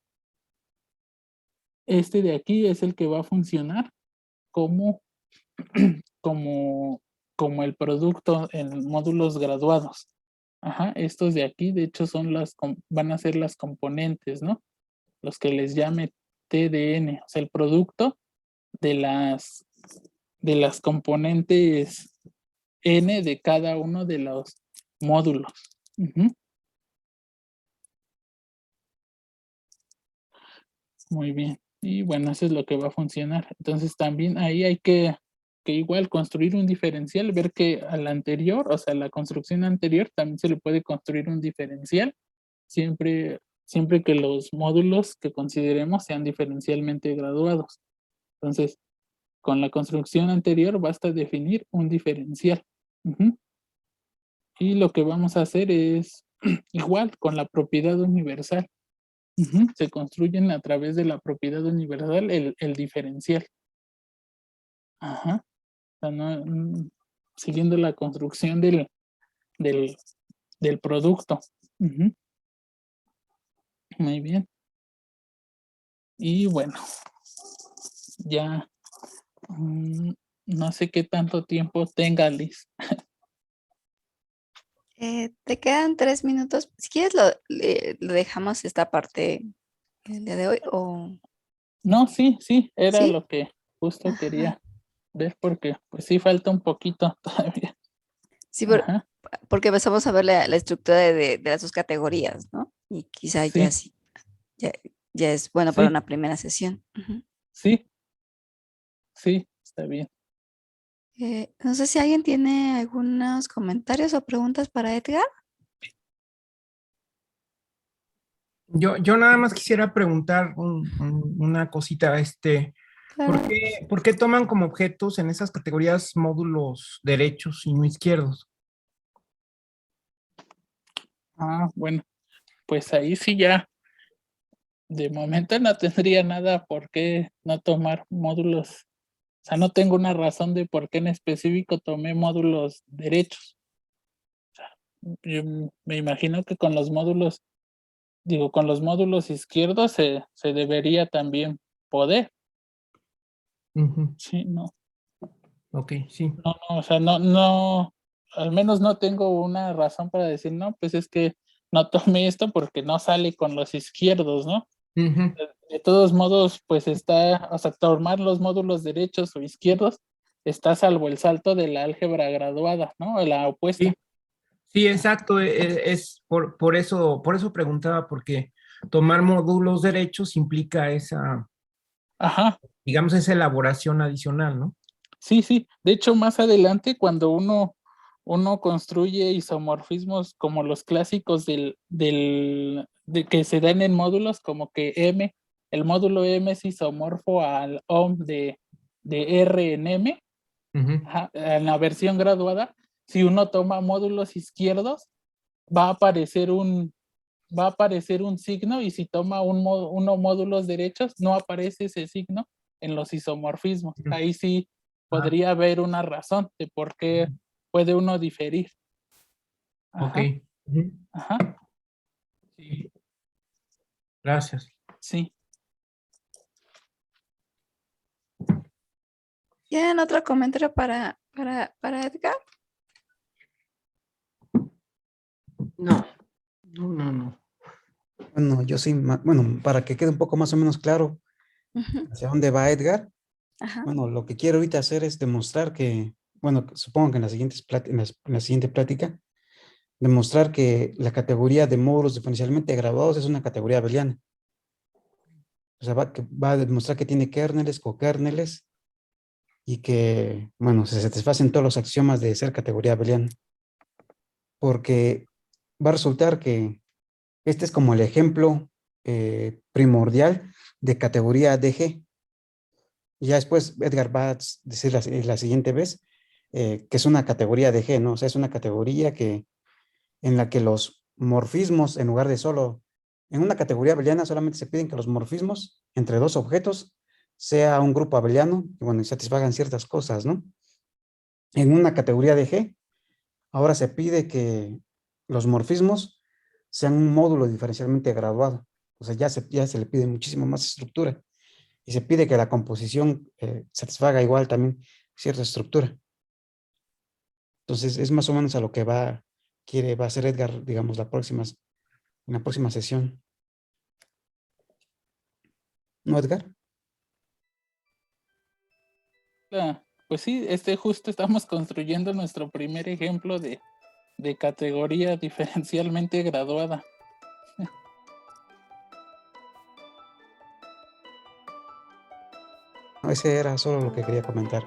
de aquí es el que va a funcionar como el producto en módulos graduados. Estos de aquí, de hecho, van a ser las componentes, ¿no? Los que les llame TDN, o sea, el producto de las componentes N de cada uno de los módulos. Muy bien. Y bueno, eso es lo que va a funcionar. Entonces también ahí hay que igual construir un diferencial, ver que al anterior, o sea, la construcción anterior también se le puede construir un diferencial, siempre que los módulos que consideremos sean diferencialmente graduados. Entonces, con la construcción anterior basta definir un diferencial. Ujú. Y lo que vamos a hacer es igual con la propiedad universal. Ujú. Se construyen a través de la propiedad universal el diferencial. Ajá. O sea, siguiendo la construcción del, del producto. Ujú. Muy bien. Y bueno, ya mm, no sé qué tanto tiempo tenga Liz. Te quedan 3 minutos. Si quieres, lo dejamos esta parte el día de hoy o No, sí, sí, era sí. lo que justo Ajá. quería ver porque pues sí falta un poquito todavía. Sí, Ajá, porque empezamos a ver la estructura de las dos categorías, ¿no? Y quizá ya sí, sí, ya, ya es bueno para sí, una primera sesión. Ujú. sí, sí, está bien. No sé si alguien tiene algunos comentarios o preguntas para Edgar. Yo nada más quisiera preguntar una cosita, Claro. ¿por qué toman como objetos en esas categorías módulos derechos y no izquierdos? Ah, bueno, pues ahí sí ya, de momento no tendría nada por qué no tomar módulos. O sea, no tengo una razón de por qué en específico tomé módulos derechos. Yo me imagino que con los módulos, digo, con los módulos izquierdos se debería también poder. Ujú. Sí, no, Ok, sí. no, o sea, no, al menos no tengo una razón para decir, no, pues es que no tomé esto porque no sale con los izquierdos, ¿no? Ujú. De todos modos, pues está, o sea, tomar los módulos derechos o izquierdos está salvo el salto de la álgebra graduada, ¿no? La opuesta. Sí, sí, exacto. Es por eso preguntaba, porque tomar módulos derechos implica esa, Ajá, digamos, esa elaboración adicional, ¿no? sí, sí. De hecho, más adelante, cuando uno construye isomorfismos como los clásicos de que se dan en módulos, como que el módulo M es isomorfo al OM de R en M, Ujú. ajá, en la versión graduada, si uno toma módulos izquierdos, va a aparecer un signo, y si toma uno módulos derechos, no aparece ese signo en los isomorfismos. Ujú. Ahí sí Ah, podría haber una razón de por qué ujú. puede uno diferir. Ok. Ajá, Ujú. ajá, Sí, gracias. sí. ¿Tienen otro comentario para Edgar? No, no. Bueno, yo sí, bueno, para que quede un poco más o menos claro Ujú. hacia dónde va Edgar, Ajá. bueno, lo que quiero ahorita hacer es demostrar que, bueno, supongo que en la en la siguiente plática, demostrar que la categoría de módulos diferencialmente graduados es una categoría abeliana. O sea, va a demostrar que tiene kernels, cokernels y que, bueno, se satisfacen todos los axiomas de ser categoría abeliana. Porque va a resultar que este es como el ejemplo primordial de categoría DG. Y ya después Edgar va a decir la siguiente vez que es una categoría de G, ¿no? O sea, es una categoría en la que los morfismos, en lugar de solo, en una categoría abeliana solamente se piden que los morfismos entre dos objetos sea un grupo abeliano y bueno, y satisfagan ciertas cosas, ¿no? En una categoría de G, ahora se pide que los morfismos sean un módulo diferencialmente graduado. O sea, ya se le pide muchísimo más estructura y se pide que la composición satisfaga igual también cierta estructura. Entonces, es más o menos a lo que va a hacer Edgar, digamos, en la próxima sesión. ¿No, Edgar? Pues sí, justo estamos construyendo nuestro primer ejemplo de categoría diferencialmente graduada. Ese era solo lo que quería comentar.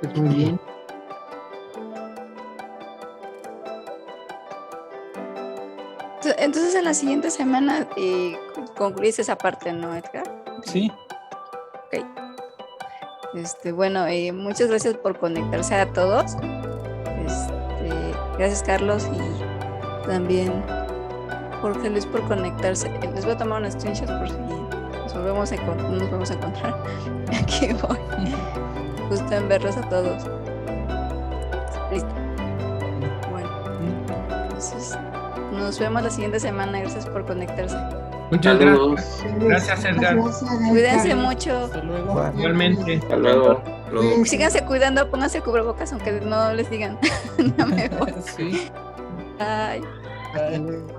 Pues muy bien. Entonces en la siguiente semana concluís esa parte, ¿no, Edgar? Sí, Ok. Bueno, muchas gracias por conectarse a todos. Gracias, Carlos, y también Jorge Luis por conectarse. Les voy a tomar unos screenshots por si nos volvemos a encontrar. Aquí voy. Gusto en verlos a todos. Listo. Bueno, entonces nos vemos la siguiente semana. Gracias por conectarse. Muchas Saludos. gracias. Gracias, Edgar. Cuídense mucho. Hasta luego. igual. Igualmente. Hasta luego. Hasta luego. Síganse cuidando, pónganse cubrebocas aunque no les digan. Ya me voy. Sí. Bye. Bye.